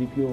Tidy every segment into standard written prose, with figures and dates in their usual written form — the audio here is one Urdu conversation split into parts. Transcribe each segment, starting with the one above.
DPO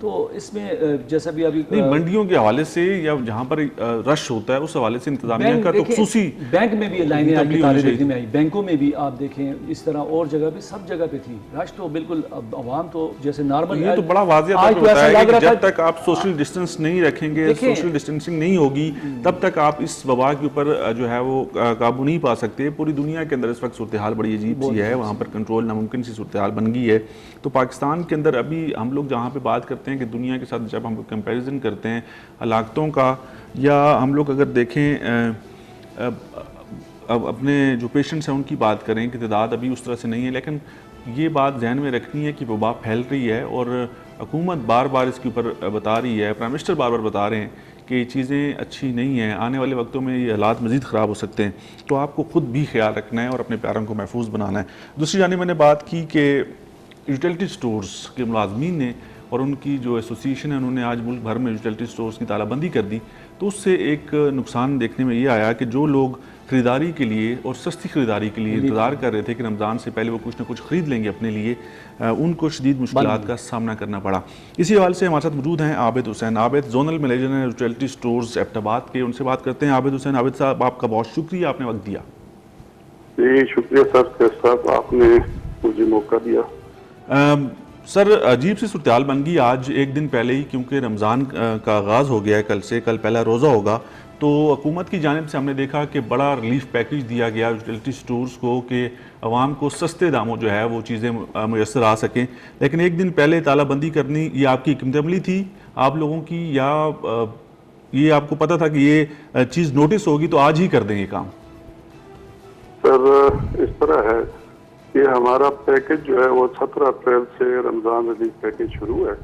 تو اس میں جیسا بھی ابھی نہیں منڈیوں کے حوالے سے یا جہاں پر رش ہوتا ہے اس حوالے سے انتظامیہ کا تو خصوصی بینک میں بھی لائنیں آج کی تاریخ دیکھنے میں آئی, بینکوں میں بھی آپ دیکھیں اس طرح اور جگہ پہ سب جگہ پہ تھی رش. تو بالکل عوام تو جیسے نارمل, یہ تو بڑا واضح طور پہ ہوتا ہے کہ جب تک آپ سوشل ڈسٹنس نہیں رکھیں گے, سوشل ڈسٹنسنگ نہیں ہوگی, تب تک آپ اس وبا کے اوپر جو ہے وہ قابو نہیں پا سکتے. پوری دنیا کے اندر اس وقت صورتحال بڑی عجیب سی ہے, وہاں پر کنٹرول ناممکن سی صورتحال بن گئی ہے. تو پاکستان کے اندر ابھی ہم لوگ جہاں پہ بات کرتے ہیں کہ دنیا کے ساتھ جب ہم کمپیریزن کرتے ہیں ہلاکتوں کا, یا ہم لوگ اگر دیکھیں اپنے جو پیشنٹس ہیں ان کی بات کریں کہ تعداد ابھی اس طرح سے نہیں ہے, لیکن یہ بات ذہن میں رکھنی ہے کہ وبا پھیل رہی ہے اور حکومت بار بار اس کے اوپر بتا رہی ہے, پرائم منسٹر بار بار بتا رہے ہیں کہ یہ چیزیں اچھی نہیں ہیں, آنے والے وقتوں میں یہ حالات مزید خراب ہو سکتے ہیں. تو آپ کو خود بھی خیال رکھنا ہے اور اپنے پیاروں کو محفوظ بنانا ہے. دوسری جانب میں نے بات کی کہ یوٹیلٹی سٹورز کے ملازمین نے اور ان کی جو ایسوسیشن ہے انہوں نے آج ملک بھر میں یوٹیلٹی سٹورز کی تالہ بندی کر دی. تو اس سے ایک نقصان دیکھنے میں یہ آیا کہ جو لوگ خریداری کے لیے اور سستی خریداری کے لیے انتظار کر رہے تھے کہ رمضان سے پہلے وہ کچھ نہ کچھ خرید لیں گے اپنے لیے, ان کو شدید مشکلات کا سامنا کرنا پڑا. اسی حوالے سے ہمارے ساتھ موجود ہیں عابد حسین. عابد زونل مینیجر ہیں یوٹیلٹی سٹورز ایبٹ آباد کے, ان سے بات کرتے ہیں. عابد حسین, عابد صاحب آپ کا بہت شکریہ, آپ نے وقت دیا. جی شکریہ سر صاحب, آپ نے مجھے موقع دیا. سر عجیب سی صورتحال بن گئی آج ایک دن پہلے ہی, کیونکہ رمضان کا آغاز ہو گیا ہے کل سے, کل پہلا روزہ ہوگا. تو حکومت کی جانب سے ہم نے دیکھا کہ بڑا ریلیف پیکیج دیا گیا یوٹیلٹی سٹورز کو کہ عوام کو سستے داموں جو ہے وہ چیزیں میسر آ سکیں. لیکن ایک دن پہلے تالہ بندی کرنی یہ آپ کی حکمت عملی تھی آپ لوگوں کی, یا یہ آپ کو پتہ تھا کہ یہ چیز نوٹس ہوگی تو آج ہی کر دیں یہ کام؟ سر اس طرح ہے کہ ہمارا پیکج جو ہے وہ 17 اپریل سے رمضان ریلیف پیکج شروع ہے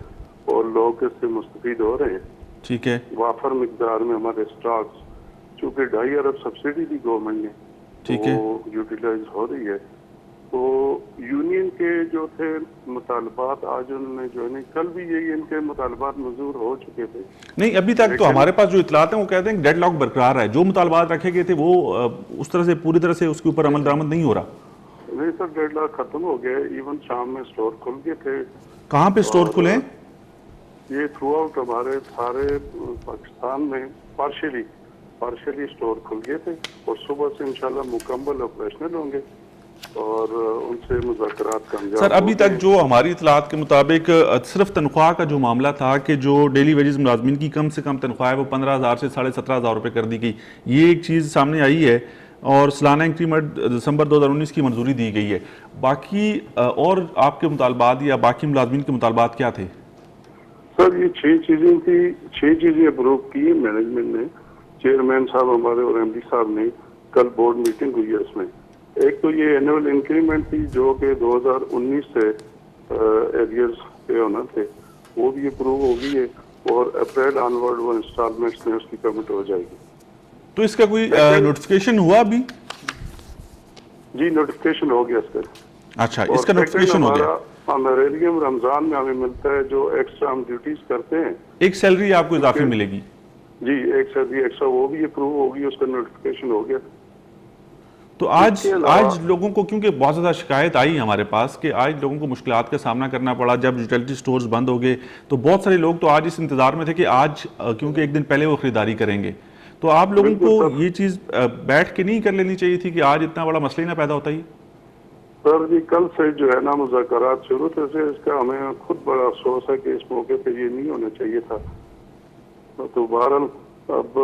اور لوگ اس سے مستفید ہو رہے ہیں. ٹھیک ہے, وافر مقدار میں ہمارے اسٹاکس, چونکہ 2.5 ارب سبسڈی دی گورنمنٹ نے, ٹھیک ہے, وہ یوٹیلائز ہو رہی ہے. تو یونین کے جو تھے مطالبات آج انہوں نے جو ہے کل بھی یہی ان کے مطالبات منظور ہو چکے تھے. نہیں ابھی تک تو ہمارے پاس جو اطلاعات ہیں وہ کہتے ہیں کہ ڈیڈ لاک برقرار ہے, جو مطالبات رکھے گئے تھے وہ اس طرح سے پوری طرح سے اس کے اوپر عمل درآمد نہیں ہو رہا. نہیں سر, ڈیڈ لاک ختم ہو گیا. ایون شام میں سٹور کھل گئے تھے. کہاں پہ سٹور کھلے ہیں؟ یہ تھرو آؤٹ ہمارے سارے پاکستان میں پارشلی سٹور کھل گئے تھے اور صبح سے انشاءاللہ مکمل آپریشنل ہوں گے اور ان سے مذاکرات کامیاب. سر ابھی تک جو ہماری اطلاعات کے مطابق صرف تنخواہ کا جو معاملہ تھا کہ جو ڈیلی ویجز ملازمین کی کم سے کم تنخواہ ہے وہ 15,000 سے 17,500 روپے کر دی گئی, یہ ایک چیز سامنے آئی ہے, اور سالانہ انکریمنٹ دسمبر 2019 کی منظوری دی گئی ہے. باقی اور آپ کے مطالبات یا باقی ملازمین کے مطالبات کیا تھے؟ سر یہ 6 چیزیں تھی, 6 چیزیں اپروو کی مینجمنٹ نے. چیئرمین صاحب ہمارے اور ایم ڈی صاحب نے, کل بورڈ میٹنگ ہوئی ہے اس میں. ایک تو یہ اینول انکریمنٹ تھی جو کہ 2019 سے ایریئرز پہ ہونا تھے, وہ بھی اپروو ہو گئی ہے اور اپریل آنورڈ وہ انسٹالمنٹس میں اس کی پیمنٹ ہو جائے گی. تو اس کا کوئی نوٹیفکیشن ہوا ابھی؟ جی نوٹیفکیشن ہو گیا اس کا. اچھا, اس کا نوٹیفکیشن ہو گیا. امریلیم رمضان میں ہمیں ملتا ہے جو ایکسٹرا ہم ڈیوٹیز کرتے ہیں, ایک سیلری آپ کو اضافی ملے گی. جی ایک سیلری ایکسٹرا, وہ بھی اپروو ہوگی, اس کا نوٹیفکیشن ہو گیا. تو آج لوگوں کو, کیونکہ بہت زیادہ شکایت آئی ہمارے پاس کہ آج لوگوں کو مشکلات کا سامنا کرنا پڑا جب یوٹیلٹی سٹورز بند ہو گئے, تو بہت سارے لوگ تو آج اس انتظار میں تھے کہ آج کیونکہ ایک دن پہلے وہ خریداری کریں گے. تو آپ لوگوں کو یہ چیز بیٹھ کے نہیں کر لینی چاہیے تھی کہ آج اتنا بڑا مسئلہ ہی نہ پیدا ہوتا ہی؟ سر جی کل سے جو ہے نا مذاکرات شروع تھے, اس کا ہمیں خود بڑا افسوس ہے کہ اس موقع پہ یہ نہیں ہونا چاہیے تھا. تو بہرحال اب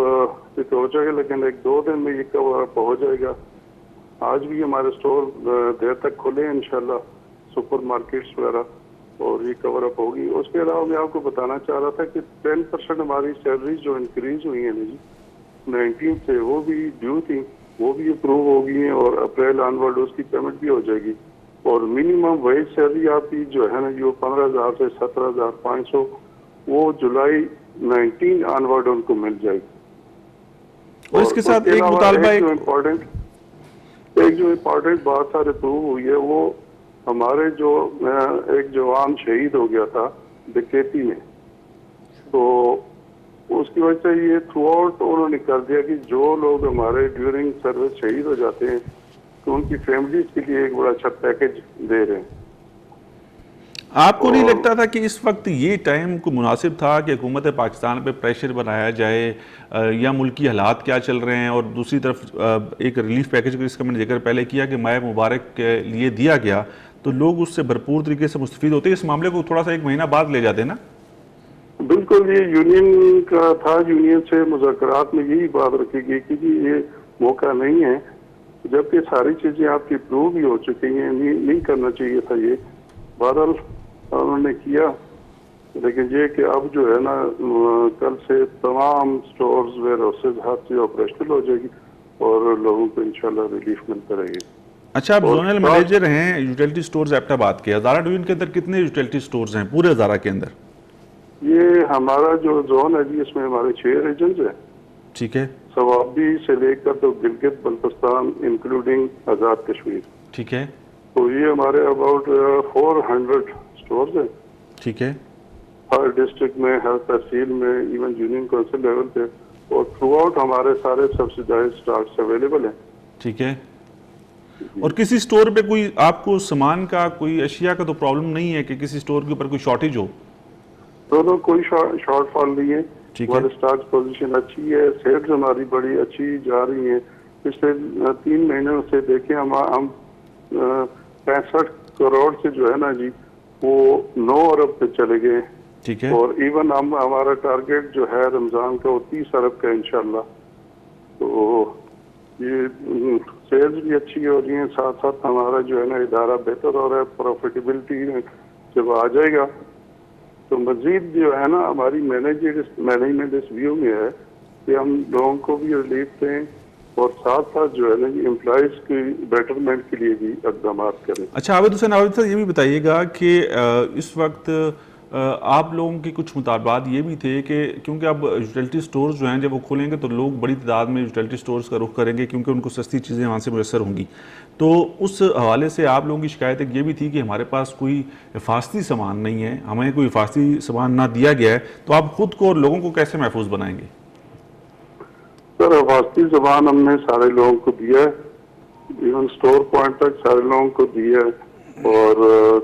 یہ ہو جائے گا, لیکن 1-2 دن میں یہ کور اپ ہو جائے گا. آج بھی ہمارے سٹور دیر تک کھلے ہیں انشاءاللہ, سپر مارکیٹس وغیرہ, اور یہ کور اپ ہوگی. اس کے علاوہ میں آپ کو بتانا چاہ رہا تھا کہ 10% ہماری سیلریز جو انکریز ہوئی ہیں جی 19 سے, وہ بھی ڈیو تھی, وہ بھی اپروو ہو گئی ہیں اور اپریل آنورڈ اس کی پیمنٹ بھی ہو جائے گی. اور منیمم ویج سیلری آپ کی جو ہے نا جو 15,000 سے 17,500 وہ جولائی 19 آنورڈ ان کو مل جائے گی. اور اس کے ساتھ ایک مطالبہ, ایک جو امپورٹنٹ بات سارے اپروو ہوئی ہے, وہ ہمارے جو ایک جوان شہید ہو گیا تھا ڈکیتی میں, تو اس کی وجہ سے یہ تھرو آؤٹ انہوں نے کر دیا کہ جو لوگ ہمارے ڈیورنگ سروس شہید ہو جاتے ہیں تو ان کی فیملیز کے لیے ایک بڑا اچھا پیکج دے رہے ہیں. آپ کو نہیں لگتا تھا کہ اس وقت یہ ٹائم کو مناسب تھا کہ حکومت پاکستان پہ پریشر بنایا جائے یا ملکی حالات کیا چل رہے ہیں، اور دوسری طرف ایک ریلیف پیکج جس کا میں نے ذکر پہلے کیا کہ ماہ مبارک کے لیے دیا گیا تو لوگ اس سے بھرپور طریقے سے مستفید ہوتے، اس معاملے کو تھوڑا سا ایک مہینہ بعد لے جاتے نا؟ بالکل، یہ یونین کا تھا، یونین سے مذاکرات میں یہی بات رکھی گئی کہ جی یہ موقع نہیں ہے، جبکہ ساری چیزیں آپ کی پروو بھی ہو چکی ہیں، نہیں کرنا چاہیے تھا یہ، بہرحال انہوں نے کیا، لیکن یہ کہ اب جو ہے نا کل سے تمام سٹورز ویئر ہاؤسز ہر چیز آپریشنل ہو جائے گی اور لوگوں کو انشاءاللہ ریلیف ملتا رہے گی۔ اچھا، آپ زونل مینیجر ہیں یوٹیلٹی سٹورز ایبٹ آباد کے، ہزارہ ڈویژن کے اندر کتنے یوٹیلٹی سٹورز ہیں پورے ہزارہ کے اندر؟ یہ ہمارا جو زون ہے جی، اس میں ہمارے 6 ریجنز ہیں، ٹھیک ہے، سوابی سے لے کر تو گلگت بلتستان انکلوڈنگ آزاد کشمیر، ٹھیک ہے، تو یہ ہمارے اباؤٹ 400 سٹورز ہیں، ٹھیک ہے، ہر ڈسٹرکٹ میں، ہر تحصیل میں، ایون یونین کونسل لیول پہ، اور تھرو آؤٹ ہمارے سارے سبسیڈائز اسٹاکس اویلیبل ہیں۔ ٹھیک ہے، اور کسی سٹور پہ کوئی آپ کو سامان کا کوئی اشیاء کا تو پرابلم نہیں ہے کہ کسی سٹور کے اوپر کوئی شارٹیج ہو؟ دونوں کوئی شارٹ فال نہیں ہے، ٹھیک ہے، ہمارے اسٹاک پوزیشن اچھی ہے، سیلز ہماری بڑی اچھی جا رہی ہیں، پچھلے 3 مہینوں سے دیکھیں ہم 65 کروڑ سے جو ہے نا جی وہ 9 ارب پہ چلے گئے، ٹھیک ہے، اور ایون ہمارا ٹارگیٹ جو ہے رمضان کا وہ 30 ارب کا انشاءاللہ، تو یہ سیلز بھی اچھی ہو رہی ہیں، ساتھ ساتھ ہمارا جو ہے نا ادارہ بہتر ہو رہا ہے، پروفیٹیبلٹی جب آ جائے گا تو مزید جو ہے نا ہماری مینجمنٹ اس ویو میں ہے کہ ہم لوگوں کو بھی ریلیف دیں اور ساتھ ساتھ جو ہے نا امپلائیز کی بیٹرمنٹ کے لیے بھی اقدامات کریں۔ اچھا عابد حسین، عابد صاحب یہ بھی بتائیے گا کہ اس وقت آپ لوگوں کی کچھ مطالبات یہ بھی تھے کہ کیونکہ اب یوٹیلٹی سٹورز جو ہیں جب وہ کھولیں گے تو لوگ بڑی تعداد میں یوٹیلٹی سٹورز کا رخ کریں گے کیونکہ ان کو سستی چیزیں وہاں سے میسر ہوں گی، تو اس حوالے سے آپ لوگوں کی شکایت ایک یہ بھی تھی کہ ہمارے پاس کوئی حفاظتی سامان نہیں ہے، ہمیں کوئی حفاظتی سامان نہ دیا گیا ہے، تو آپ خود کو اور لوگوں کو کیسے محفوظ بنائیں گے؟ سر حفاظتی زبان ہم نے سارے لوگوں کو دیا ہے، ایون سٹور پوائنٹ تک سارے لوگوں کو دیا ہے، اور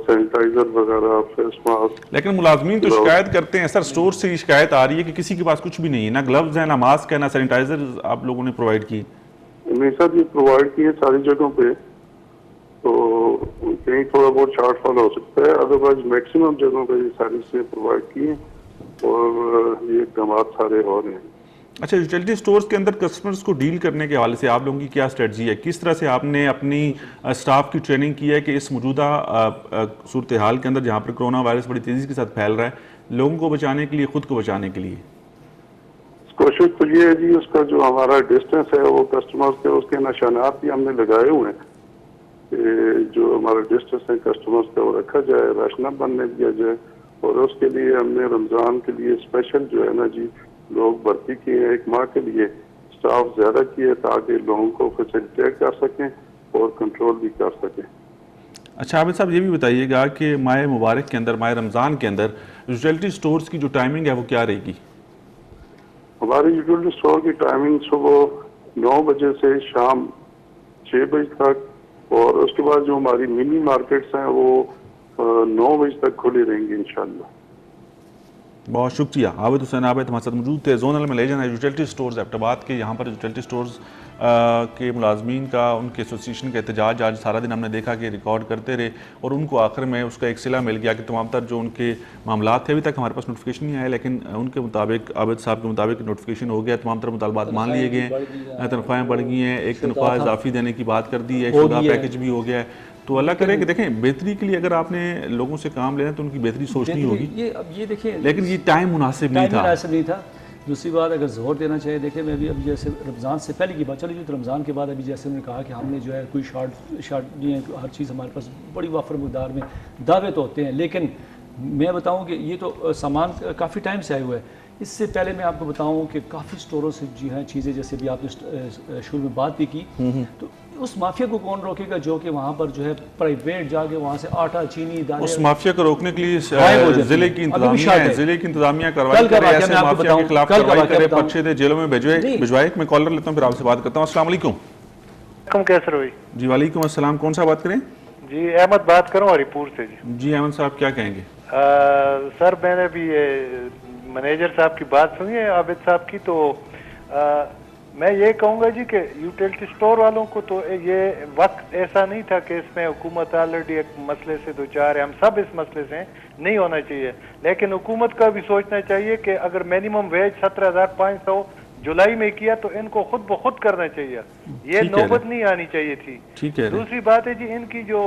سینیٹائزر وغیرہ، فیس ماسک۔ لیکن ملازمین تو شکایت کرتے ہیں سر، سٹور سے یہ شکایت آ رہی ہے کہ کسی کے پاس کچھ بھی نہیں ہے، نہ گلوز ہیں، نہ ماسک ہے، نہ سینیٹائزر آپ لوگوں نے پرووائڈ کی۔ نہیں سر، یہ پرووائڈ کیے ساری جگہوں پہ، تو کہیں تھوڑا بہت شارٹ فال ہو سکتا ہے، ادروائز میکسیمم جگہوں پہ یہ ساری چیزیں پرووائڈ کی ہیں اور یہ اقدامات سارے ہو رہے ہیں۔ اچھا، یوٹیلٹی سٹورز کے اندر کسٹمرز کو ڈیل کرنے کے حوالے سے آپ لوگوں کی کیا اسٹریٹجی ہے؟ کس طرح سے آپ نے اپنی سٹاف کی ٹریننگ کی ہے کہ اس موجودہ صورتحال کے اندر جہاں پر کرونا وائرس بڑی تیزی کے ساتھ پھیل رہا ہے، لوگوں کو بچانے کے لیے، خود کو بچانے کے لیے؟ کوشش تو یہ ہے جی، اس کا جو ہمارا ڈسٹینس ہے وہ کسٹمرز کے، اس کے نشانات بھی ہم نے لگائے ہوئے ہیں کہ جو ہمارا ڈسٹینس ہے کسٹمرز کا وہ رکھا جائے، رش نہ بننے دیا جائے، اور اس کے لیے ہم نے رمضان کے لیے اسپیشل جو ہے نا جی لوگ بھرتی کیے ہیں، 1 ماہ کے لیے اسٹاف زیادہ کیے تاکہ لوگوں کو فیسیلیٹیٹ کر سکیں اور کنٹرول بھی کر سکیں۔ اچھا عابد صاحب یہ بھی بتائیے گا کہ ماہ مبارک کے اندر، ماہ رمضان کے اندر یوٹیلٹی سٹورز کی جو ٹائمنگ ہے وہ کیا رہے گی؟ ہماری یوٹیلٹی اسٹور کی ٹائمنگ صبح 9 بجے سے شام 6 بجے تک، اور اس کے بعد جو ہماری منی مارکیٹس ہیں وہ 9 بجے تک کھلی رہیں گی انشاءاللہ۔ بہت شکریہ عابد حسین عابد ہمارے ساتھ موجود تھے، زونل مینیجر ہیں یوٹیلٹی سٹورز ایبٹ آباد کے۔ یہاں پر یوٹیلٹی سٹورز کے ملازمین کا، ان کے ایسوسیشن کا احتجاج آج سارا دن ہم نے دیکھا کہ ریکارڈ کرتے رہے، اور ان کو آخر میں اس کا ایک صلہ مل گیا کہ تمام تر جو ان کے معاملات تھے، ابھی تک ہمارے پاس نوٹیفیکیشن نہیں آیا، لیکن ان کے مطابق، عابد صاحب کے مطابق نوٹیفیکیشن ہو گیا، تمام تر مطالبات مان لیے گئے ہیں، تنخواہیں بڑھ گئی ہیں، ایک تنخواہ اضافی دینے کی بات کر دی ہے، شدہ پیکج بھی ہو گیا ہے، تو اللہ کرے کہ دیکھیں بہتری کے لیے اگر آپ نے لوگوں سے کام لینا ہے تو ان کی بہتری سوچنی ہوگی، اب یہ دیکھیں لیکن یہ ٹائم مناسب نہیں تھا۔ دوسری بات اگر زور دینا چاہیے، دیکھیں میں ابھی جیسے رمضان سے پہلے کی بات چلی تو رمضان کے بعد ابھی جیسے انہوں نے کہا کہ ہم نے جو ہے کوئی شارٹ نہیں ہے، ہر چیز ہمارے پاس بڑی وافر مقدار میں، دعوے تو ہوتے ہیں، لیکن میں بتاؤں کہ یہ تو سامان کافی ٹائم سے آئے ہوئے ہے۔ اس سے پہلے میں آپ کو بتاؤں کہ کافی سٹوروں سے جی ہیں چیزیں، جیسے بھی آپ نے شروع میں بات بھی کی، تو اس مافیا کو کون روکے گا جو کہ وہاں پر جو ہے پرائیویٹ جا کے وہاں سے آٹا، چینی، دالیں، اس مافیا کو روکنے کے لیے ضلع کی انتظامیہ کارروائی کرے، ایسے مافیا کے خلاف کارروائی کرے، پرچے دے، جیلوں میں بھجوائے۔ میں کالر لیتا ہوں پھر آپ سے بات کرتا ہوں۔ السلام علیکم۔ کیسے ہوئی؟ جی وعلیکم السلام، کون سا بات کریں؟ جی احمد بات کروں ہری پور سے جی. جی احمد صاحب کیا کہیں گے؟ سر میں نے بھی مینیجر صاحب کی بات سنی ہے عابد صاحب کی, تو میں یہ کہوں گا جی کہ یوٹیلٹی سٹور والوں کو تو یہ وقت ایسا نہیں تھا کہ اس میں حکومت آلریڈی ایک مسئلے سے دو چار ہے, ہم سب اس مسئلے سے ہیں, نہیں ہونا چاہیے, لیکن حکومت کا بھی سوچنا چاہیے کہ اگر منیمم ویج 17,500 جولائی میں کیا تو ان کو خود بخود کرنا چاہیے, یہ نوبت نہیں آنی چاہیے تھی. دوسری بات ہے جی ان کی جو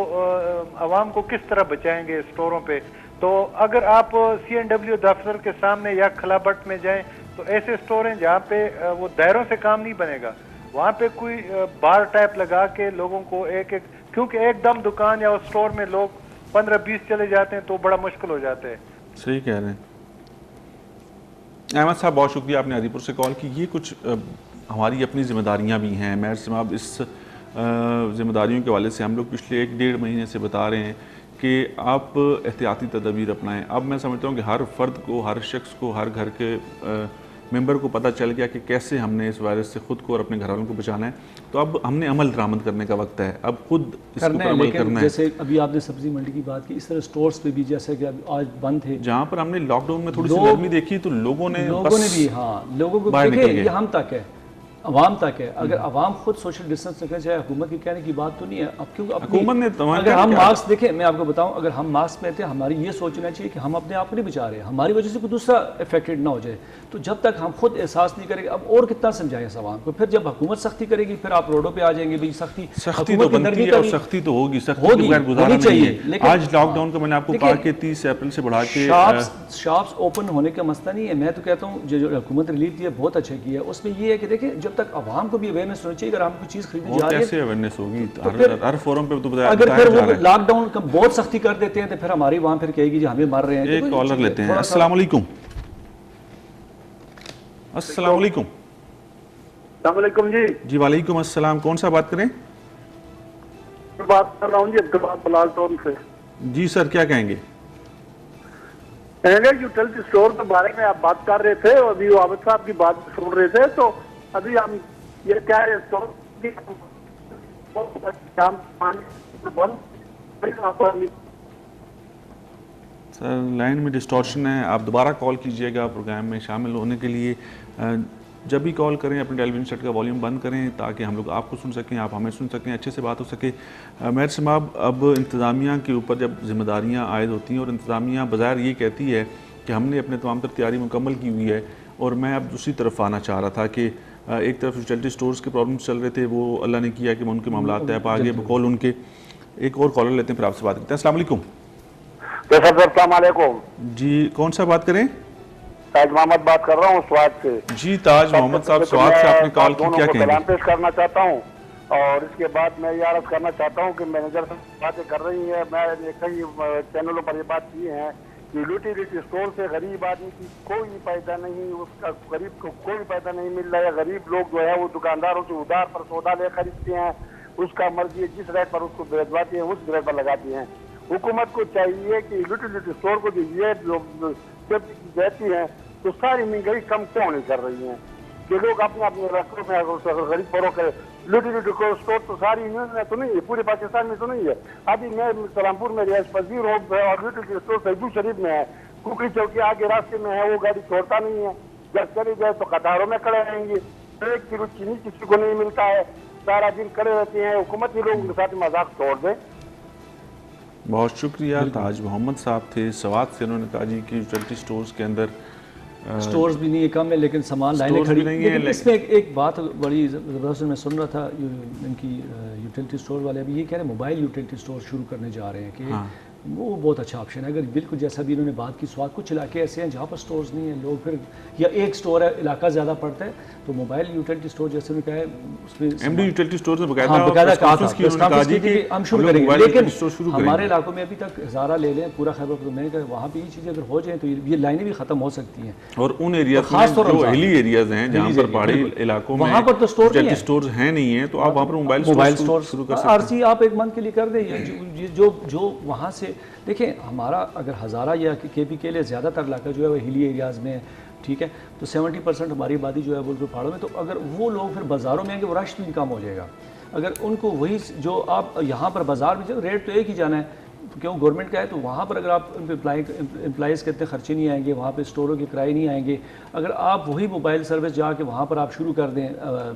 عوام کو کس طرح بچائیں گے اسٹوروں پہ, تو اگر آپ CNW دفتر کے سامنے یا خلابٹ میں جائیں تو ایسے اسٹور ہیں جہاں پہ وہ دائروں سے کام نہیں بنے گا, وہاں پہ کوئی بار ٹائپ لگا کے لوگوں کو ایک ایک, کیونکہ ایک دم دکان یا اسٹور میں لوگ 15-20 چلے جاتے ہیں تو بڑا مشکل ہو جاتا ہے. صحیح کہہ رہے ہیں احمد صاحب, بہت شکریہ آپ نے ہری پور سے کال کی. یہ کچھ ہماری اپنی ذمہ داریاں بھی ہیں. میر صاحب اس ذمہ داریوں کے حوالے سے ہم لوگ پچھلے 1-1.5 مہینے سے بتا رہے ہیں کہ آپ احتیاطی تدابیر اپنائیں. اب میں سمجھتا ہوں کہ ہر فرد کو, ہر شخص کو, ہر گھر کے ممبر کو پتہ چل گیا کہ کیسے ہم نے اس وائرس سے خود کو اور اپنے گھر والوں کو بچانا ہے. تو اب ہم نے عمل درآمد کرنے کا وقت ہے, اب خود اس پر عمل کرنا ہے. جیسے ابھی آپ نے سبزی منڈی کی بات کی, اس طرح سٹورز پہ بھی جیسے کہ آج بند تھے, جہاں پر ہم نے لاک ڈاؤن میں تھوڑی سی نرمی دیکھی تو لوگوں نے بھی, ہاں لوگوں کو دیکھیں یہ ہم تک ہے, عوام تک ہے. اگر عوام خود سوشل ڈسٹینس رکھنا چاہے, حکومت کی کہنے کی بات تو نہیں ہے. اب کیوں حکومت نے اگر ہم ماسک دیکھیں, میں آپ کو بتاؤں, اگر ہم ماسک پہنتے ہیں ہماری یہ سوچنا چاہیے کہ ہم اپنے آپ کو نہیں بچا رہے ہیں, ہماری وجہ سے کوئی دوسرا افیکٹڈ نہ ہو جائے. تو جب تک ہم خود احساس نہیں کریں گے, اب اور کتنا سمجھائیں اس عوام کو. پھر جب حکومت سختی کرے گی پھر آپ روڈوں پہ آ جائیں گے. سختی تو بنتی ہے اور سختی تو ہوگی, سختی کے بغیر گزارا نہیں ہے. آج لاک ڈاؤن کا میں نے آپ کو کہا کہ 30 اپریل سے بڑھا کے شاپس اوپن ہونے کا مسئلہ نہیں ہے. میں تو کہتا ہوں جو حکومت ریلیف دی ہے بہت اچھا کیا ہے. اس میں یہ ہے کہ دیکھیں جب تک عوام کو بھی اویئرنیس ہونی چاہیے. اگر ہم کوئی چیز خریدنے جا رہے ہیں کیسے اویئرنیس ہوگی, ہر فورم پہ تو بتایا اگر پھر وہ لاک ڈاؤن کا بہت سختی کر دیتے ہیں تو پھر ہماری وہاں پھر کہے گی جی ہمیں مار رہے ہیں. ایک کالر لیتے ہیں. السلام علیکم. السلام علیکم. السلام علیکم جی. جی وعلیکم السلام. کون سا بات کریں؟ بات کر رہا ہوں جی عبدالباد پلاس ٹاؤن سے. جی سر کیا کہیں گے؟ یوٹیلٹی اسٹور کے بارے میں آپ بات کر رہے تھے, ابھی عابد صاحب کی بات سن رہے تھے, تو ابھی ہم یہ کیا ہے سر لائن میں ڈسٹورشن ہے, آپ دوبارہ کال کیجئے گا پروگرام میں شامل ہونے کے لیے. جب بھی کال کریں اپنے ٹیلی ویژن سیٹ کا والیوم بند کریں تاکہ ہم لوگ آپ کو سن سکیں, آپ ہمیں سن سکیں, اچھے سے بات ہو سکے. میر صاحب, اب انتظامیہ کے اوپر جب ذمہ داریاں عائد ہوتی ہیں اور انتظامیہ بظاہر یہ کہتی ہے کہ ہم نے اپنے تمام تر تیاری مکمل کی ہوئی ہے, اور میں اب دوسری طرف آنا چاہ رہا تھا کہ ایک طرف یوٹیلٹی سٹورز کے پرابلمس چل رہے تھے, وہ اللہ نے کیا کہ ان کے معاملات طے پا گئے بقول ان کے. ایک اور کالر لیتے ہیں پھر آپ سے بات کرتے ہیں. السلام علیکم. السلام علیکم. جی کون سا بات کریں؟ تاج محمد بات کر رہا ہوں سوات سے. جی تاج محمد صاحب سوات سے آپ نے کال کی, کیا کہیں گے؟ پیش کرنا چاہتا ہوں, اور اس کے بعد میں یہ عرض کرنا چاہتا ہوں کہ مینیجر صاحب باتیں کر رہی ہیں, میں نے کئی چینلوں پر یہ بات کی ہے کہ یوٹیلیٹی اسٹور سے غریب آدمی کی کوئی فائدہ نہیں, اس کا غریب کو کوئی فائدہ نہیں مل رہا ہے. غریب لوگ جو ہے وہ دکانداروں سے ادھار پر سودا لے خریدتے ہیں, اس کا مرضی ہے جس ریٹ پر اس کو بھیجواتے ہیں اس ریٹ پر لگاتے ہیں. حکومت کو چاہیے کہ یوٹیلیٹی اسٹور کو جو یہ دیتی ہیں تو ساری مہنگائی کم کیوں نہیں کر رہی ہیں کہ لوگ اپنے اپنے رقبوں میں غریب فروغ کرے. یوٹیلیٹی اسٹور تو ساری یونین میں تو نہیں ہے, پورے پاکستان میں تو نہیں ہے. ابھی میں سلامپور میں رہائش پذیر ہوں اور یوٹیلیٹی اسٹور سیدو شریف میں ہے, کوکری چوکی آگے راستے میں ہے, وہ گاڑی چھوڑتا نہیں ہے. جب چلی جائے تو قطاروں میں کھڑے رہیں گے, 1 کلو چینی کسی کو نہیں ملتا ہے, سارا دن کھڑے رہتے ہیں. حکومت ہی لوگوں کے ساتھ مذاق چھوڑ دیں. بہت شکریہ. تاج محمد صاحب تھے سوات سے, انہوں نے کہا جی کہ یوٹیلٹی سٹورز کے اندر سٹورز بھی نہیں ہے, کم ہے, لیکن سامان لائنیں کھڑی نہیں ہیں. لیکن اس میں ایک بات بڑی زبردست میں سن رہا تھا, ان کی یوٹیلٹی سٹور والے ابھی یہ کہہ رہے ہیں موبائل یوٹیلٹی سٹور شروع کرنے جا رہے ہیں کہ وہ بہت اچھا آپشن ہے. اگر بالکل جیسا بھی انہوں نے بات کی, سوات کچھ علاقے ایسے ہیں جہاں پر سٹورز نہیں ہیں, لوگ پھر یا ایک سٹور ہے, علاقہ زیادہ پڑتا ہے, تو موبائل یوٹیلٹی سٹور جیسے انہوں نے کہا ہے اس میں ایم ڈی یوٹیلٹی سٹور نے باقاعدہ کہا تھا کہ ہم شروع کریں گے. لیکن ہمارے ہیں. علاقوں میں ابھی تک ہزارہ لے لیں, پورا خیبر پختونخوا میں, وہاں پہ یہ چیزیں اگر ہو جائیں تو یہ لائنیں بھی ختم ہو سکتی ہیں. اور ان ایریاز میں جو ہلی ایریاز ہیں جہاں پر پہاڑی علاقوں میں وہاں پر تو یوٹیلٹی سٹورز ہیں نہیں ہیں, تو آپ وہاں پر موبائل سٹور شروع کر سکتے ہیں. RC آپ ایک منتھ کے لیے کر دیں, جو وہاں سے دیکھیں. ہمارا اگر ہزارہ یا KP کے لیے زیادہ تر علاقہ جو ہے وہ ہلی ایریاز میں ہے, ٹھیک ہے, تو 70% ہماری آبادی جو ہے بالکل پہاڑوں میں, تو اگر وہ لوگ پھر بازاروں میں آئیں گے وہ رش بھی کم ہو جائے گا. اگر ان کو وہی جو آپ یہاں پر بازار میں ریٹ تو ایک ہی جانا ہے کیوں گورنمنٹ کا ہے, تو وہاں پر اگر آپ ان پہ امپلائیز کے اتنے خرچے نہیں آئیں گے, وہاں پہ اسٹوروں کے کرائے نہیں آئیں گے, اگر آپ وہی موبائل سروس جا کے وہاں پر آپ شروع کر دیں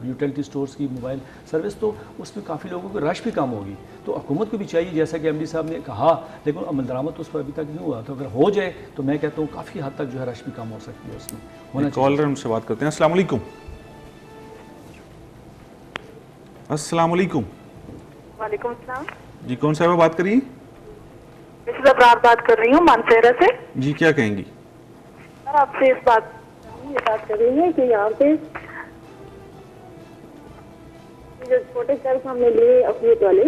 یوٹیلٹی اسٹورز کی موبائل سروس, تو اس میں کافی لوگوں کو رش بھی کم ہوگی. تو حکومت کو بھی چاہیے جیسا کہ ایم ڈی صاحب نے کہا, لیکن عمل درآمد تو اس پر ابھی تک نہیں ہوا, تو اگر ہو جائے تو میں کہتا ہوں کافی حد تک جو ہے رش بھی کم ہو سکتی ہے اس میں ہونا چاہیے. کالر ہم سے بات کرتے ہیں. السلام علیکم. السلام علیکم. وعلیکم السلام. جی کون صاحبہ بات کریے؟ مسز ابرار بات کر رہی ہوں مانسہرہ سے. جی کیا کہیں گی؟ سر آپ سے یہ بات کر رہی ہے کہ یہاں پہ جو چھوٹے قرض ہم نے لیے اپلیت والے,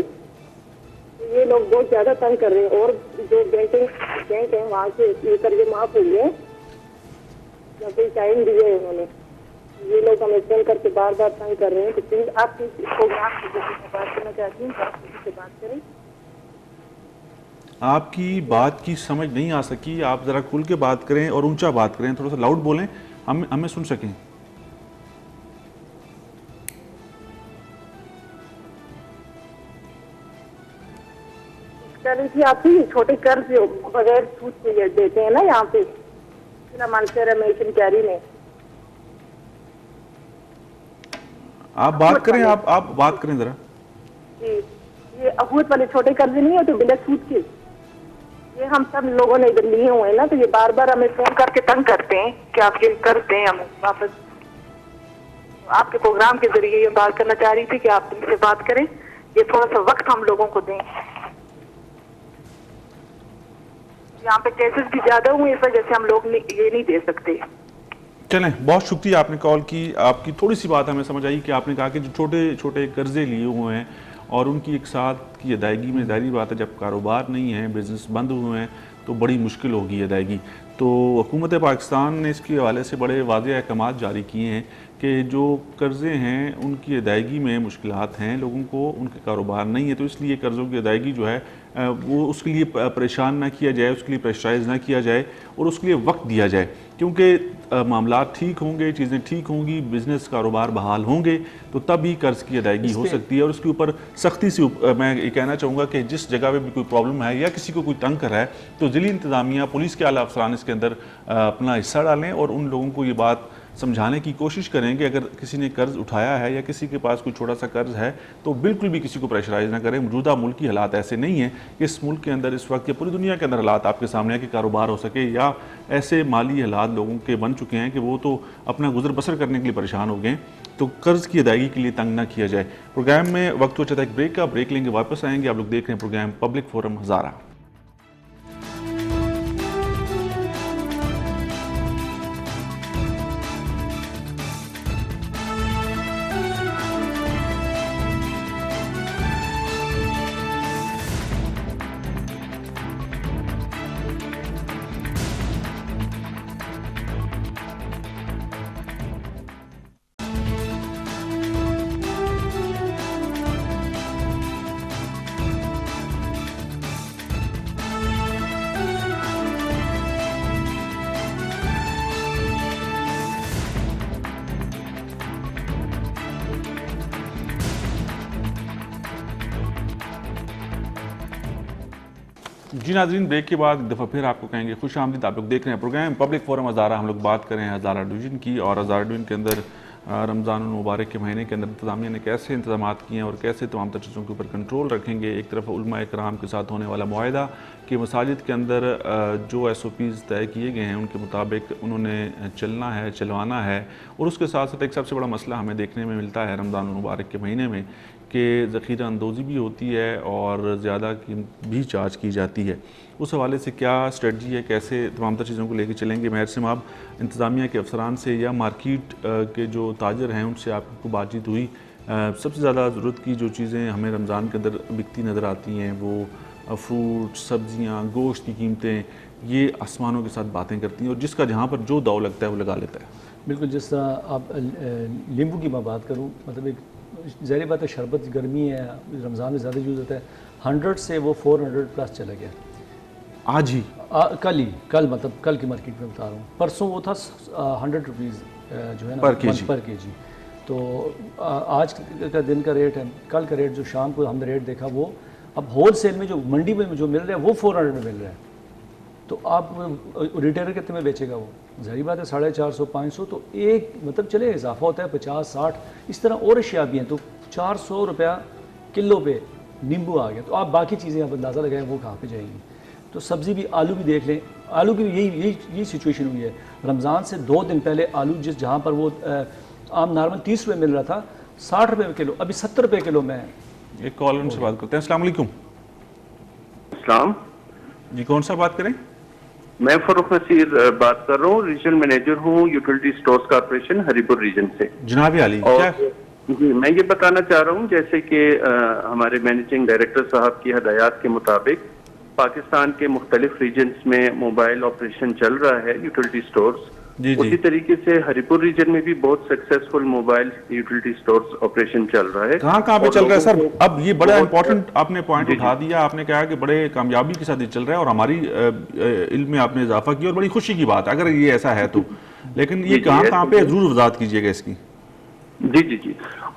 یہ لوگ بہت زیادہ تنگ کر رہے ہیں, اور جو بینک ہے وہاں سے یہ قرضے معاف ہوئی ہے, جب ٹائم دیے ہے انہوں نے, یہ لوگ ہمیں فون کر کے بار بار تنگ کر رہے ہیں. تو پلیز آپ کی پروگرام کی بات کرنا چاہتی ہوں, آپ کسی سے بات کریں. آپ کی بات کی سمجھ نہیں آ سکی, آپ ذرا کھل کے بات کریں اور اونچا بات کریں, تھوڑا سا لاؤڈ بولیں, ہمیں سن سکیں. کہہ رہی تھی آپ کی چھوٹے قرض جو بغیر سود کے دیتے ہیں نا یہاں پہ ضلع مانسہرہ میں شنکیاری میں. آپ بات کریں, آپ بات کریں ذرا. جی یہ اخوت والے چھوٹے قرض نہیں ہوتے بلا سود کے, یہ ہم سب لوگوں نے ادھر لیے ہوئے ہیں نا, تو یہ بار بار ہمیں فون کر کے تنگ کرتے ہیں کہ آپ یہ قرض دیں ہمیں واپس. آپ کے پروگرام کے ذریعے یہ بات کرنا چاہ رہی تھی کہ آپ ان سے بات کریں, یہ تھوڑا سا وقت ہم لوگوں کو دیں. یہاں پہ کیسز بھی زیادہ ہوئے, اس وجہ سے ہم لوگ یہ نہیں دے سکتے. چلیں, بہت شکریہ آپ نے کال کی. آپ کی تھوڑی سی بات ہمیں سمجھ آئی کہ آپ نے کہا کہ جو چھوٹے چھوٹے قرضے لیے ہوئے ہیں اور ان کی ایک ساتھ کی ادائیگی میں, ظاہری بات ہے جب کاروبار نہیں ہے, بزنس بند ہوئے ہیں, تو بڑی مشکل ہوگی ادائیگی. تو حکومت پاکستان نے اس کے حوالے سے بڑے واضح احکامات جاری کیے ہیں کہ جو قرضے ہیں ان کی ادائیگی میں مشکلات ہیں, لوگوں کو ان کے کاروبار نہیں ہے, تو اس لیے قرضوں کی ادائیگی جو ہے وہ اس کے لیے پریشان نہ کیا جائے, اس کے لیے پریشرائز نہ کیا جائے, اور اس کے لیے وقت دیا جائے. کیونکہ معاملات ٹھیک ہوں گے, چیزیں ٹھیک ہوں گی, بزنس کاروبار بحال ہوں گے, تو تب ہی قرض کی ادائیگی ہو سکتی ہے. اور اس کے اوپر سختی سے میں یہ کہنا چاہوں گا کہ جس جگہ پہ بھی کوئی پرابلم ہے یا کسی کو کوئی تنگ کر رہا ہے, تو ضلعی انتظامیہ, پولیس کے اعلیٰ افسران اس کے اندر اپنا حصہ ڈالیں اور ان لوگوں کو یہ بات سمجھانے کی کوشش کریں کہ اگر کسی نے قرض اٹھایا ہے یا کسی کے پاس کوئی چھوٹا سا قرض ہے تو بالکل بھی کسی کو پریشرائز نہ کریں. موجودہ ملکی حالات ایسے نہیں ہیں کہ اس ملک کے اندر اس وقت یا پوری دنیا کے اندر حالات آپ کے سامنے ہے کہ کاروبار ہو سکے, یا ایسے مالی حالات لوگوں کے بن چکے ہیں کہ وہ تو اپنا گزر بسر کرنے کے لیے پریشان ہو گئے. تو قرض کی ادائیگی کے لیے تنگ نہ کیا جائے. پروگرام میں وقت ہو چاہتا ہے ایک بریک کا, بریک لیں گے, واپس آئیں گے. آپ لوگ دیکھ رہے ہیں پروگرام پبلک فورم ہزارہ. جی ناظرین, بریک کے بعد ایک دفعہ پھر آپ کو کہیں گے خوش آمدید. آپ لوگ دیکھ رہے ہیں پروگرام پبلک فورم ہزارہ. ہم لوگ بات کریں ہزارہ ڈویژن کی, اور ہزارہ ڈویژن کے اندر رمضان المبارک کے مہینے کے اندر انتظامیہ نے کیسے انتظامات کیے ہیں اور کیسے تمام تر چیزوں کے اوپر کنٹرول رکھیں گے. ایک طرف علماء کرام کے ساتھ ہونے والا معاہدہ کہ مساجد کے اندر جو SOPs طے کیے گئے ہیں ان کے مطابق انہوں نے چلنا ہے, چلوانا ہے. اور اس کے ساتھ ساتھ ایک سب سے بڑا مسئلہ ہمیں دیکھنے میں ملتا ہے رمضان المبارک کے مہینے میں کہ ذخیرہ اندوزی بھی ہوتی ہے اور زیادہ قیمت بھی چارج کی جاتی ہے. اس حوالے سے کیا اسٹریٹجی ہے, کیسے تمام تر چیزوں کو لے کے چلیں گے؟ مہر صاحب, انتظامیہ کے افسران سے یا مارکیٹ کے جو تاجر ہیں ان سے آپ کو بات چیت ہوئی؟ سب سے زیادہ ضرورت کی جو چیزیں ہمیں رمضان کے اندر بکتی نظر آتی ہیں وہ فروٹ, سبزیاں, گوشت کی قیمتیں, یہ آسمانوں کے ساتھ باتیں کرتی ہیں, اور جس کا جہاں پر جو داؤ لگتا ہے وہ لگا لیتا ہے. بالکل, جس طرح آپ لیمبو کی میں بات کروں, مطلب ایک ظاہری بات ہے شربت گرمی ہے, رمضان میں زیادہ یوز ہوتا ہے, 100 سے وہ 400 پلس چلا گیا آج ہی, کل مطلب کل کی مارکیٹ میں بتا رہا ہوں. پرسوں وہ تھا 100 روپیز جو ہے نا پر کے جی. پر کے جی. تو آج کا دن کا ریٹ ہے، کل کا ریٹ جو شام کو ہم نے ریٹ دیکھا وہ اب ہول سیل میں جو منڈی میں جو مل رہا ہے وہ 400 میں مل رہا ہے، تو آپ ریٹیلر کتنے میں بیچے گا؟ وہ ظاہری بات ہے 450 500، تو ایک مطلب چلے اضافہ ہوتا ہے 50 60، اس طرح اور اشیاء بھی ہیں، تو 400 روپیہ کلو پہ نیمبو آ گیا، تو آپ باقی چیزیں آپ اندازہ لگائیں وہ کہاں پہ جائیں گی؟ تو سبزی بھی، آلو بھی دیکھ لیں، آلو کی یہی سچویشن ہوئی ہے۔ رمضان سے 2 دن پہلے آلو جہاں پر وہ عام نارمل 30 روپے مل رہا تھا 60 روپے کلو، ابھی 70 روپے کلو میں ہے۔ ایک کال ان سے بات کرتے ہیں۔ السلام علیکم۔ السلام جی کون سا بات کریں؟ میں فروخ نصیر بات کر رہا ہوں، ریجنل مینیجر ہوں یوٹیلٹی سٹورز کارپوریشن ہری پور ریجن سے۔ جناب علی اور کیا؟ جی میں یہ بتانا چاہ رہا ہوں جیسے کہ ہمارے مینیجنگ ڈائریکٹر صاحب کی ہدایات کے مطابق پاکستان کے مختلف ریجنز میں موبائل آپریشن چل رہا ہے یوٹیلٹی سٹورز، جی اسی طریقے سے ہری پور ریجن میں بھی بہت successful mobile utility stores operation چل رہا ہے۔ کہاں پہ چل رہا ہے سر؟ اب یہ بڑا امپورٹنٹ آپ نے پوائنٹ جی اٹھا دیا، آپ نے کہا کہ بڑے کامیابی کے ساتھ یہ چل رہا ہے اور ہماری علم میں آپ نے اضافہ کیا اور بڑی خوشی کی بات ہے اگر یہ ایسا ہے تو، لیکن یہ کہاں پہ ضرور وضاحت کیجیے گا اس کی۔ جی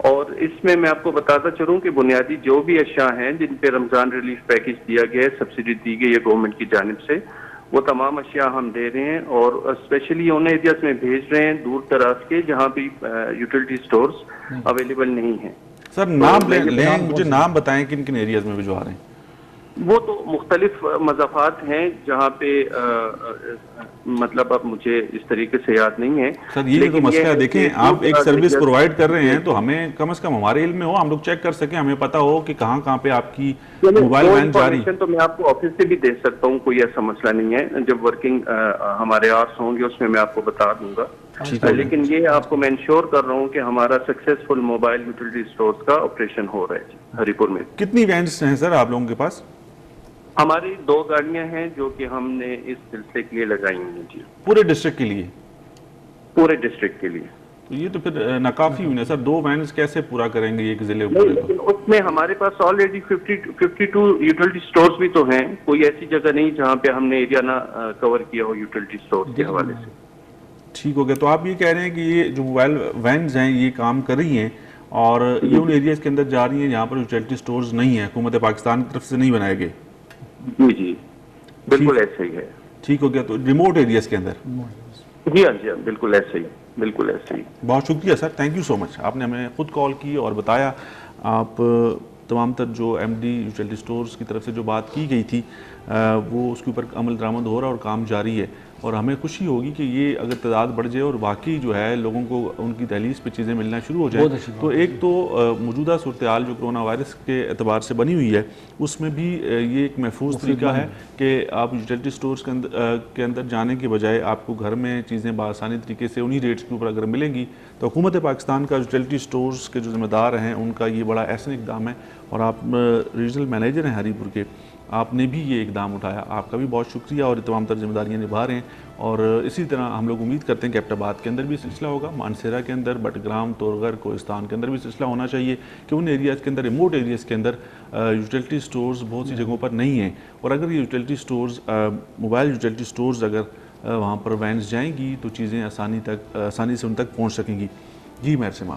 اور اس میں آپ کو بتاتا چلوں کہ بنیادی جو بھی اشیاء ہیں جن پہ رمضان ریلیف پیکج دیا گیا ہے، سبسڈی دی گئی ہے گورنمنٹ کی جانب سے، وہ تمام اشیاء ہم دے رہے ہیں اور اسپیشلی ان ایریاز میں بھیج رہے ہیں دور دراز کے جہاں بھی یوٹیلٹی سٹورز اویلیبل نہیں ہیں۔ سر نام لیں، مجھے نام بتائیں کن کن ایریاز میں بھجوا رہے ہیں؟ وہ تو مختلف مضافات ہیں جہاں پہ مطلب اب مجھے اس طریقے سے یاد نہیں ہے سر، یہ تو مسئلہ ہے، دیکھیں آپ ایک سروس پرووائڈ کر رہے ہیں تو ہمیں کم از کم ہمارے علم میں ہو، ہم لوگ چیک کر سکیں، ہمیں پتا ہو کہ کہاں پہ آپ کی موبائل وین جاری۔ تو میں آپ کو آفس سے بھی دے سکتا ہوں، کوئی ایسا مسئلہ نہیں ہے، جب ورکنگ ہمارے آورس ہوں گے اس میں آپ کو بتا دوں گا، لیکن یہ آپ کو میں انشور کر رہا ہوں کہ ہمارا سکسیسفل موبائل یوٹیلٹی سٹورز کا آپریشن ہو رہا ہے ہری پور میں۔ کتنی وینز ہیں سر آپ لوگوں کے پاس؟ ہماری 2 گاڑیاں ہیں جو کہ ہم نے اس سلسلے کے لیے لگائی ہیں جی، پورے ڈسٹرکٹ کے لیے؟ پورے ڈسٹرکٹ کے لیے۔ تو یہ تو پھر ناکافی ہوئی نا سر، 2 وینز کیسے پورا کریں گے ایک ضلع نہیں، لیکن اس میں ہمارے پاس آلریڈی 52 یوٹیلٹی سٹورز بھی تو ہیں، کوئی ایسی جگہ نہیں جہاں پہ ہم نے ایریا نہ کور کیا ہو یوٹیلٹی سٹورز کے حوالے سے۔ ٹھیک ہو گیا، تو آپ یہ کہہ رہے ہیں کہ یہ جو موبائل وینز ہیں یہ کام کر رہی ہیں اور یہ ان ایریاز کے اندر جا رہی ہیں جہاں پر یوٹیلٹی سٹورز نہیں ہیں، حکومت پاکستان کی طرف سے نہیں بنائے گئے؟ جی بالکل ایسا ہی ہے۔ ٹھیک ہو گیا، تو ریموٹ ایریاز کے اندر؟ جی ہاں بالکل ایسا ہی، بالکل ایسا ہی۔ بہت شکریہ سر، تھینک یو سو مچ، آپ نے ہمیں خود کال کی اور بتایا۔ آپ تمام تر جو ایم ڈی یوٹیلٹی سٹورز کی طرف سے جو بات کی گئی تھی وہ اس کے اوپر عمل درآمد ہو رہا ہے اور کام جاری ہے، اور ہمیں خوشی ہوگی کہ یہ اگر تعداد بڑھ جائے اور واقعی جو ہے لوگوں کو ان کی دہلیز پہ چیزیں ملنا شروع ہو جائیں، تو ایک تو موجودہ صورتحال جو کرونا وائرس کے اعتبار سے بنی ہوئی ہے اس میں بھی یہ ایک محفوظ طریقہ ہے کہ آپ یوٹیلٹی سٹورز کے اندر جانے کے بجائے آپ کو گھر میں چیزیں بآسانی طریقے سے انہی ریٹس کے اوپر اگر ملیں گی، تو حکومت پاکستان کا یوٹیلٹی سٹورز کے جو ذمہ دار ہیں ان کا یہ بڑا احسن اقدام ہے، اور آپ ریجنل مینیجر ہیں ہری پور کے، آپ نے بھی یہ اقدام اٹھایا، آپ کا بھی بہت شکریہ، اور تمام تر ذمہ داریاں نبھا رہے ہیں۔ اور اسی طرح ہم لوگ امید کرتے ہیں کہ ایبٹ آباد کے اندر بھی سلسلہ ہوگا، مانسہرہ کے اندر، بٹگرام، تورغر، کوہستان کے اندر بھی سلسلہ ہونا چاہیے کہ ان ایریاز کے اندر، ریموٹ ایریاز کے اندر یوٹیلٹی سٹورز بہت سی جگہوں پر نہیں ہیں، اور اگر یہ utility stores mobile utility stores اگر وہاں پر وینز جائیں گی تو چیزیں آسانی سے ان تک پہنچ سکیں گی۔ جی مہر سما،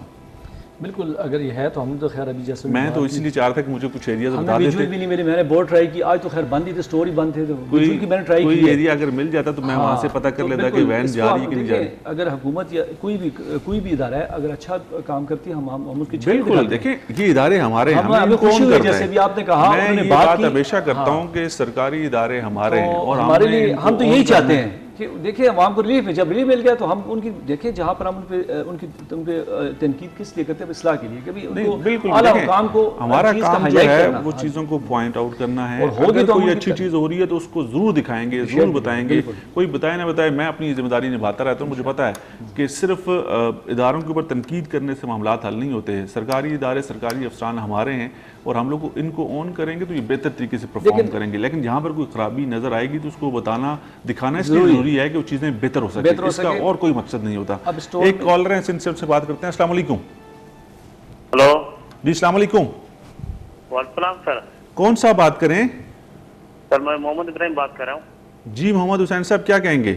بالکل اگر یہ ہے تو ہم تو خیر ابھی جیسے میں تو اسی لیے چاہ رہا تھا کہ مجھے کچھ ایریاز ہم بتا نے دیتے، بھی نہیں، میں نے بہت ٹرائی کی، آج تو خیر بند ہی تھے، اسٹور ہی بند تھے، تو میں نے ٹرائی کی کوئی ایریا اگر مل جاتا تو میں وہاں سے پتہ کر لیتا کہ وین جا رہی ہے کہ نہیں جا رہی۔ اگر حکومت یا کوئی بھی ادارہ ہے اگر اچھا کام کرتی ہے ہم اس کی بالکل، دیکھیں یہ ادارے ہمارے ہیں، ہمیں خوشی ہوئی جیسے بھی آپ نے کہا، میں یہ بات ہمیشہ کرتا ہوں کہ سرکاری ادارے ہمارے ہیں اور ہمارے لیے ہم تو یہی چاہتے ہیں کہ دیکھیں عوام کو ریلیف ہے، جب ریلیف مل گیا تو ہم ان کی دیکھیں جہاں پر ہم ان کی تنقید کس لیے کرتے ہیں، اصلاح کے لیے، کبھی ان کو اعلیٰ حکام کو ہمارا کام جو ہے وہ چیزوں کو پوائنٹ آؤٹ کرنا ہے، اگر کوئی اچھی چیز ہو رہی ہے تو اس کو ضرور دکھائیں گے، ضرور بتائیں گے، کوئی بتائے نہ بتائے، میں اپنی ذمہ داری نبھاتا رہتا ہوں۔ مجھے پتا ہے کہ صرف اداروں کے اوپر تنقید کرنے سے معاملات حل نہیں ہوتے ہیں، سرکاری ادارے، سرکاری افسران ہمارے ہیں اور ہم لوگ ان کو اون کریں گے تو یہ بہتر طریقے سے پرفارم کریں گے، لیکن جہاں پر کوئی خرابی نظر آئے گی تو اس کو بتانا، دکھانا اس لیے ضروری ہے کہ وہ چیزیں بہتر ہو سکیں، اس کا اور کوئی مقصد نہیں ہوتا۔ ایک کالر ہیں سندھ سے بات کرتے ہیں۔ السلام علیکم۔ ہلو جی السلام علیکم۔ وعلیکم السلام سر۔ کون سا بات کریں؟ سر میں محمد ابراہیم بات کر رہا ہوں۔ جی محمد حسین صاحب کیا کہیں گے؟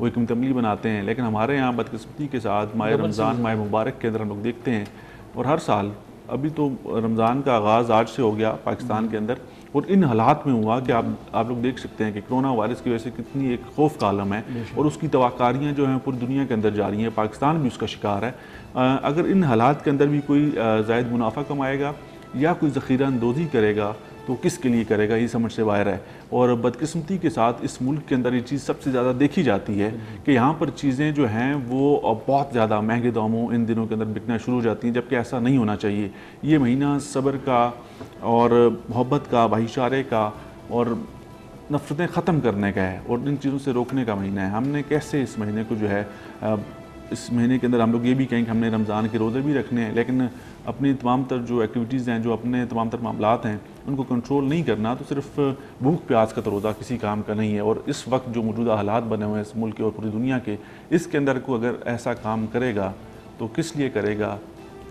وہ ایک متملی بناتے ہیں، لیکن ہمارے یہاں بدقسمتی کے ساتھ ماہ رمضان، ماہ مبارک کے اندر ہم لوگ دیکھتے ہیں، اور ہر سال ابھی تو رمضان کا آغاز آج سے ہو گیا پاکستان کے اندر، اور ان حالات میں ہوا کہ آپ لوگ دیکھ سکتے ہیں کہ کرونا وائرس کی وجہ سے کتنی ایک خوف کا عالم ہے، اور اس کی توقعاریاں جو ہیں پوری دنیا کے اندر جاری ہیں، پاکستان بھی اس کا شکار ہے۔ اگر ان حالات کے اندر بھی کوئی زائد منافع کمائے گا یا کوئی ذخیرہ اندوزی کرے گا تو کس کے لیے کرے گا، یہ سمجھ سے باہر ہے۔ اور بدقسمتی کے ساتھ اس ملک کے اندر یہ چیز سب سے زیادہ دیکھی جاتی ہے کہ یہاں پر چیزیں جو ہیں وہ بہت زیادہ مہنگے داموں ان دنوں کے اندر بکنا شروع ہو جاتی ہیں، جبکہ ایسا نہیں ہونا چاہیے۔ یہ مہینہ صبر کا اور محبت کا، بھائی چارے کا اور نفرتیں ختم کرنے کا ہے، اور ان چیزوں سے روکنے کا مہینہ ہے۔ ہم نے کیسے اس مہینے کو جو ہے اس مہینے کے اندر ہم لوگ یہ بھی کہیں کہ ہم نے رمضان کے روزے بھی رکھنے ہیں، لیکن اپنی تمام تر جو ایکٹیویٹیز ہیں، جو اپنے تمام تر معاملات ہیں، ان کو کنٹرول نہیں کرنا تو صرف بھوک پیاس کا تو روزہ کسی کام کا نہیں ہے۔ اور اس وقت جو موجودہ حالات بنے ہوئے ہیں اس ملک کے اور پوری دنیا کے، اس کے اندر کو اگر ایسا کام کرے گا تو کس لیے کرے گا،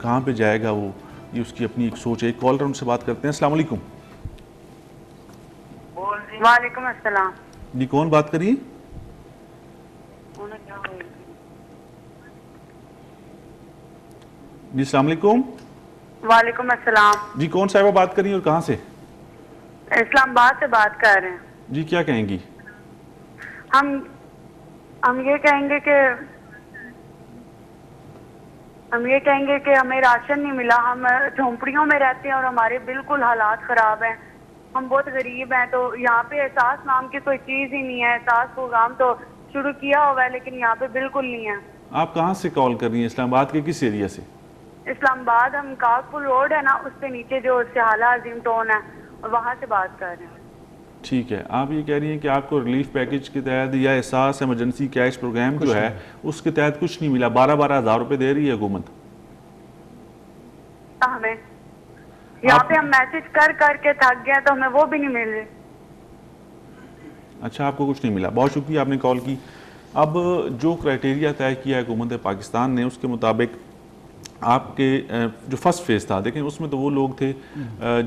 کہاں پہ جائے گا وہ، یہ اس کی اپنی ایک سوچ ہے۔ ایک کالر ان سے بات کرتے ہیں۔ السلام علیکم۔ وعلیکم السلام۔ جی کون بات کریے؟ جی السلام علیکم۔ وعلیکم السلام۔ جی کون صاحبہ بات کر رہی ہیں اور کہاں سے؟ اسلام آباد سے بات کر رہے ہیں۔ جی کیا کہیں گی؟ ہم یہ کہیں گے کہ ہمیں راشن نہیں ملا، ہم جھونپڑیوں میں رہتے ہیں اور ہمارے بالکل حالات خراب ہیں، ہم بہت غریب ہیں، تو یہاں پہ احساس نام کی کوئی چیز ہی نہیں ہے۔ احساس پروگرام تو شروع کیا ہوا ہے لیکن یہاں پہ بالکل نہیں ہے۔ آپ کہاں سے کال کر رہی ہیں؟ اسلام آباد کے کس ایریا سے؟ اسلام آباد، ہم کاغپور روڈ ہے نا، اس سے نیچے جو سہالہ عظیم ٹون ہے، اور وہاں سے بات کر رہے ہیں۔ ٹھیک ہے، آپ یہ کہہ رہی ہیں کہ آپ کو ریلیف پیکج کے تحت یا احساس ایمرجنسی کیش پروگرام جو ہے اس کے تحت کچھ نہیں ملا، 12,000 روپے دے رہی ہے حکومت ہمیں۔ یہاں پہ ہم میسج کر کے تھک گئے تو ہمیں وہ بھی نہیں مل رہے۔ اچھا، آپ کو کچھ نہیں ملا، بہت شکریہ آپ نے کال کی۔ اب جو کرائٹیریا طے کیا ہے حکومت پاکستان نے، اس کے مطابق آپ کے جو فرسٹ فیز تھا، دیکھیں اس میں تو وہ لوگ تھے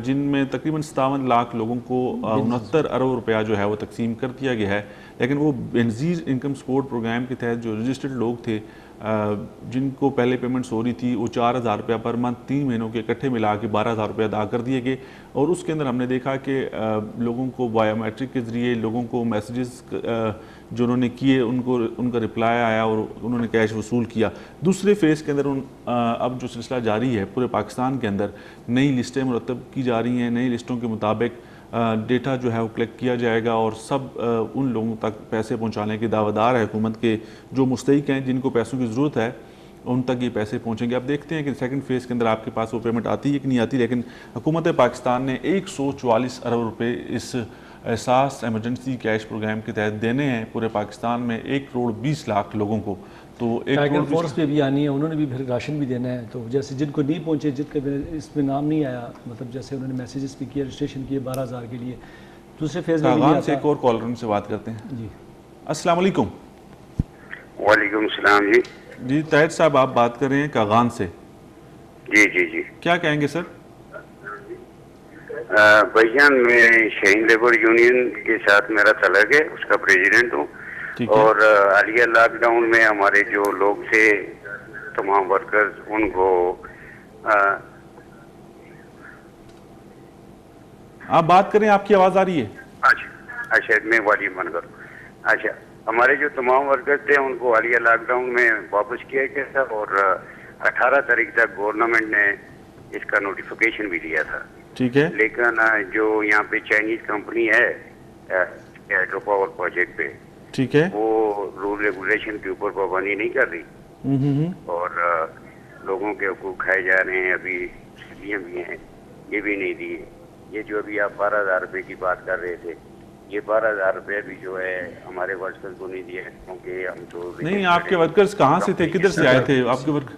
جن میں تقریباً 57 لاکھ لوگوں کو 69 ارب روپیہ جو ہے وہ تقسیم کر دیا گیا ہے، لیکن وہ بینظیر انکم سپورٹ پروگرام کے تحت جو رجسٹرڈ لوگ تھے جن کو پہلے پیمنٹس ہو رہی تھی، وہ 4,000 روپیہ پر منتھ 3 مہینوں کے اکٹھے ملا کے 12,000 روپیہ ادا کر دیے گئے۔ اور اس کے اندر ہم نے دیکھا کہ لوگوں کو بایو میٹرک کے ذریعے لوگوں کو میسیجز جو انہوں نے کیے ان کا رپلائی آیا اور انہوں نے کیش وصول کیا۔ دوسرے فیز کے اندر اب جو سلسلہ جاری ہے پورے پاکستان کے اندر، نئی لسٹیں مرتب کی جا رہی ہیں، نئی لسٹوں کے مطابق ڈیٹا جو ہے وہ کلیکٹ کیا جائے گا، اور سب ان لوگوں تک پیسے پہنچانے کے دعویدار ہے حکومت کے جو مستحق ہیں، جن کو پیسوں کی ضرورت ہے، ان تک یہ پیسے پہنچیں گے۔ اب دیکھتے ہیں کہ سیکنڈ فیز کے اندر آپ کے پاس وہ پیمنٹ آتی ہے کہ نہیں آتی، لیکن حکومت پاکستان نے 144 ارب روپے اس احساس ایمرجنسی کیش پروگرام کے تحت دینے ہیں پورے پاکستان میں 1,20,00,000 لوگوں کو۔ تو ٹائیگر فورس پہ بھی آنی ہے، انہوں نے بھی پھر راشن بھی دینا ہے، تو جیسے جن کو نہیں پہنچے، جن کے اس میں نام نہیں آیا، مطلب جیسے انہوں نے میسیجز بھی کیا، رجسٹریشن کیے 12,000 کے لیے، دوسرے فیز میں بھی نہیں آتا۔ ایک اور کالر ان سے بات کرتے ہیں۔ جی السلام علیکم۔ وعلیکم السلام۔ جی طاہر صاحب آپ بات کر رہے ہیں کاغان سے؟ جی کیا کہیں گے سر؟ بھائی جان، میں شہین لیبر یونین کے ساتھ میرا تعلق ہے، اس کا پریزیڈنٹ ہوں، اور حالیہ لاک ڈاؤن میں ہمارے جو لوگ تھے تمام ورکرز، ان کو آپ بات کریں، آپ کی آواز آ رہی ہے؟ اچھا میں والیوم بند کروں۔ اچھا، ہمارے جو تمام ورکرز تھے ان کو حالیہ لاک ڈاؤن میں واپس کیا گیا تھا، اور 18 تاریخ تک گورنمنٹ نے اس کا نوٹیفیکیشن بھی دیا تھا۔ ٹھیک ہے، لیکن جو یہاں پہ چائنیز کمپنی ہے ہائیڈرو پاور پروجیکٹ پہ، ٹھیک ہے، وہ رول ریگولیشن کے اوپر پابندی نہیں کر رہی، اور لوگوں کے حقوق کھائے جا رہے ہیں۔ ابھی سبسڈیاں بھی ہیں، یہ بھی نہیں دی۔ یہ جو ابھی آپ 12,000 روپے کی بات کر رہے تھے، یہ 12,000 روپے بھی جو ہے ہمارے ورکرز کو نہیں دیا، کیونکہ ہم تو نہیں۔ آپ کے ورکرز کہاں سے تھے، کدھر سے آئے تھے آپ کے ورکر؟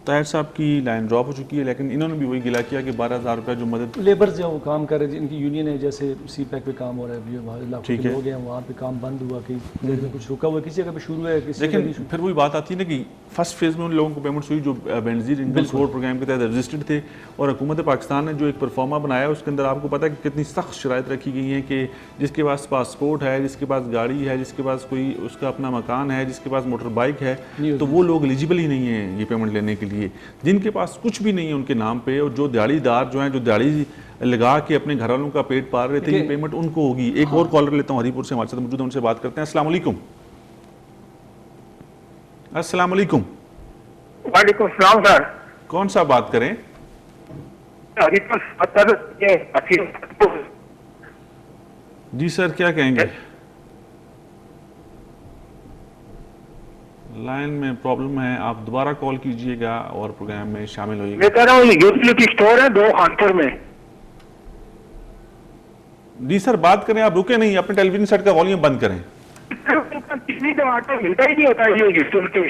طاہر صاحب کی لائن ڈراپ ہو چکی ہے، لیکن انہوں نے بھی وہی گلا کیا کہ 12,000 روپے جو مدد لیبر جو وہ کام کر رہے ہیں، ان کی یونین ہے، جیسے سی پیک پہ کام ہو رہا ہے، وہاں علاقوں کے لوگ ہیں، وہاں پہ کام بند ہوا، کہ کچھ رکا ہوا، کسی کا بھی شروع ہے، کسی کا لیکن پھر وہی بات آتی ہے نا کہ فرسٹ فیز میں ان لوگوں کو پیمنٹس ہوئی جو بینظیر انکم سپورٹ پروگرام کے تحت رجسٹرڈ تھے، اور حکومت پاکستان نے جو ایک پرفارما بنایا اس کے اندر آپ کو پتہ ہے کہ کتنی سخت شرائط رکھی گئی ہیں کہ جس کے پاس پاسپورٹ ہے، جس کے پاس گاڑی ہے، جس کے پاس کوئی اس کا اپنا مکان ہے، جس کے پاس موٹر بائک ہے، تو وہ لوگ ایلیجیبل ہی نہیں ہیں یہ پیمنٹ لینے کے لیے. جن کے پاس کچھ بھی نہیں ہے ان کے نام پہ، اور جو دیہڑی دار جو ہیں جو دیہڑی لگا کے اپنے گھر والوں کا پیٹ پال رہے تھے، یہ پیمنٹ ان کو ہوگی. ایک اور کالر لیتا ہوں ہری پور سے ہمارے ساتھ موجود ہے، ان سے بات کرتے ہیں. السلام علیکم. السلام علیکم. وعلیکم السلام سر. کون سا بات کریں؟ جی سر کیا کہیں گے؟ لائن میں پرابلم ہے، آپ دوبارہ کال کیجئے گا اور پروگرام میں شامل ہوئے گا. میں کہہ رہا ہوں یوٹیلیٹی اسٹور ہے 2 خانپور میں. جی سر بات کریں، آپ رکے نہیں، اپنے ٹیلی ویژن سیٹ کا والیوم بند کریں. ملتا ہی نہیں ہوتا یہ یوٹیلیٹی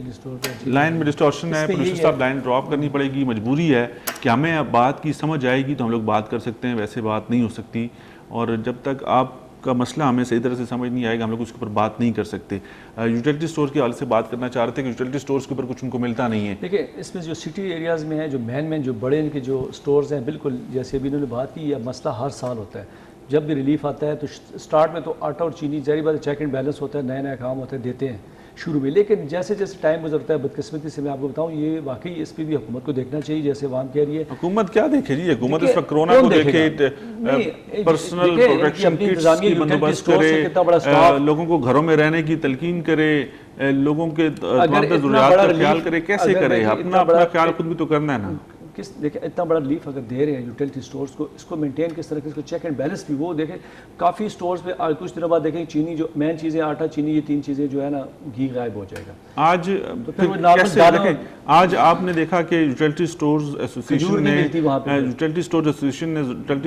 اسٹور ہے. لائن میں ڈسٹورشن ہے، پروڈیوسر صاحب لائن ڈراپ کرنی پڑے گی. مجبوری ہے کہ ہمیں اب بات کی سمجھ آئے گی تو ہم لوگ بات کر سکتے ہیں، ویسے بات نہیں ہو سکتی. اور جب تک آپ کا مسئلہ ہمیں صحیح طرح سے سمجھ نہیں آئے گا ہم لوگ اس کے اوپر بات نہیں کر سکتے. یوٹیلیٹی اسٹور کے حوالے سے بات کرنا چاہ رہے تھے کہ یوٹیلیٹی اسٹورز کے اوپر کچھ ان کو ملتا نہیں ہے. دیکھیں اس میں جو سٹی ایریاز میں ہیں، جو مین جو بڑے ان کے جو اسٹورز ہیں، بالکل جیسے ابھی انہوں نے بات کی، یہ مسئلہ ہر سال ہوتا ہے. جب بھی ریلیف آتا ہے تو سٹارٹ میں تو آٹا اور چینی ظاہر بات چیک اینڈ بیلنس ہوتا ہے، نیا کام ہوتا ہے، دیتے ہیں شروع میں. لیکن جیسے جیسے ٹائم گزرتا ہے، بدقسمتی سے میں آپ کو بتاؤں، یہ واقعی اس پہ بھی حکومت کو دیکھنا چاہیے. جیسے عوام کہہ رہی ہے حکومت کیا دیکھے جی، حکومت اس وقت کرونا کو دیکھے، پرسنل پروٹیکشن کٹس کی بندوبست کرے، لوگوں کو گھروں میں رہنے کی تلقین کرے، لوگوں کے ضروریات کا خیال کرے. کیسے کرے؟ اپنا خیال خود بھی تو کرنا ہے نا. دیکھیں اتنا بڑا ریلیف اگر دے رہے ہیں یوٹیلیٹی اسٹورز کو، اس کو مینٹین کس طرح کے، اس کو چیک اینڈ بیلنس بھی وہ دیکھیں. کافی اسٹورز پہ کچھ دنوں بعد دیکھیں چینی جو مین چیزیں، آٹا چینی، یہ 3 چیزیں جو ہے نا گھی غائب ہو جائے گا. آج آج آپ نے دیکھا کہ یوٹیلیٹی اسٹورز ایسوسیشن نے یوٹیلیٹی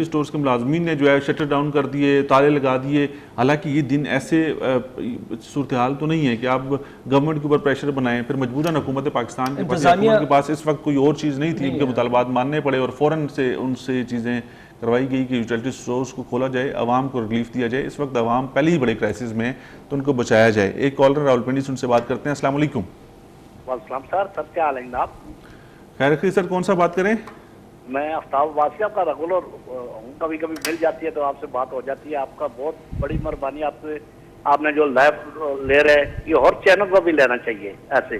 اسٹورز کے ملازمین نے جو ہے شٹر ڈاؤن کر دیے، تالے لگا دیے. حالانکہ یہ دن ایسے صورتحال تو نہیں ہے کہ آپ گورنمنٹ کے اوپر پریشر بنائیں. پھر مجبوراً حکومت پاکستان کے پاس اس وقت کوئی اور چیز نہیں تھی، ان کے مطالبات ماننے پڑے اور فوراً سے ان سے چیزیں کروائی گئی کہ یوٹیلیٹی اسٹورز کو کھولا جائے، عوام کو ریلیف دیا جائے. اس وقت عوام پہلے ہی بڑے کرائسس میں تو ان کو بچایا جائے. ایک کالر راولپنڈی سے ان سے بات کرتے ہیں. السلام علیکم. وعلیکم السلام سر، کیا حال ہے جناب؟ خیر خیر سر، کون سا بات کریں؟ میں آفتاب عباسی آپ کا ریگولر ہوں، کبھی کبھی مل جاتی ہے تو آپ سے بات ہو جاتی ہے. آپ کا بہت بڑی مہربانی، آپ نے جو لائیو لے رہے یہ اور چینل کو بھی لینا چاہیے. ایسے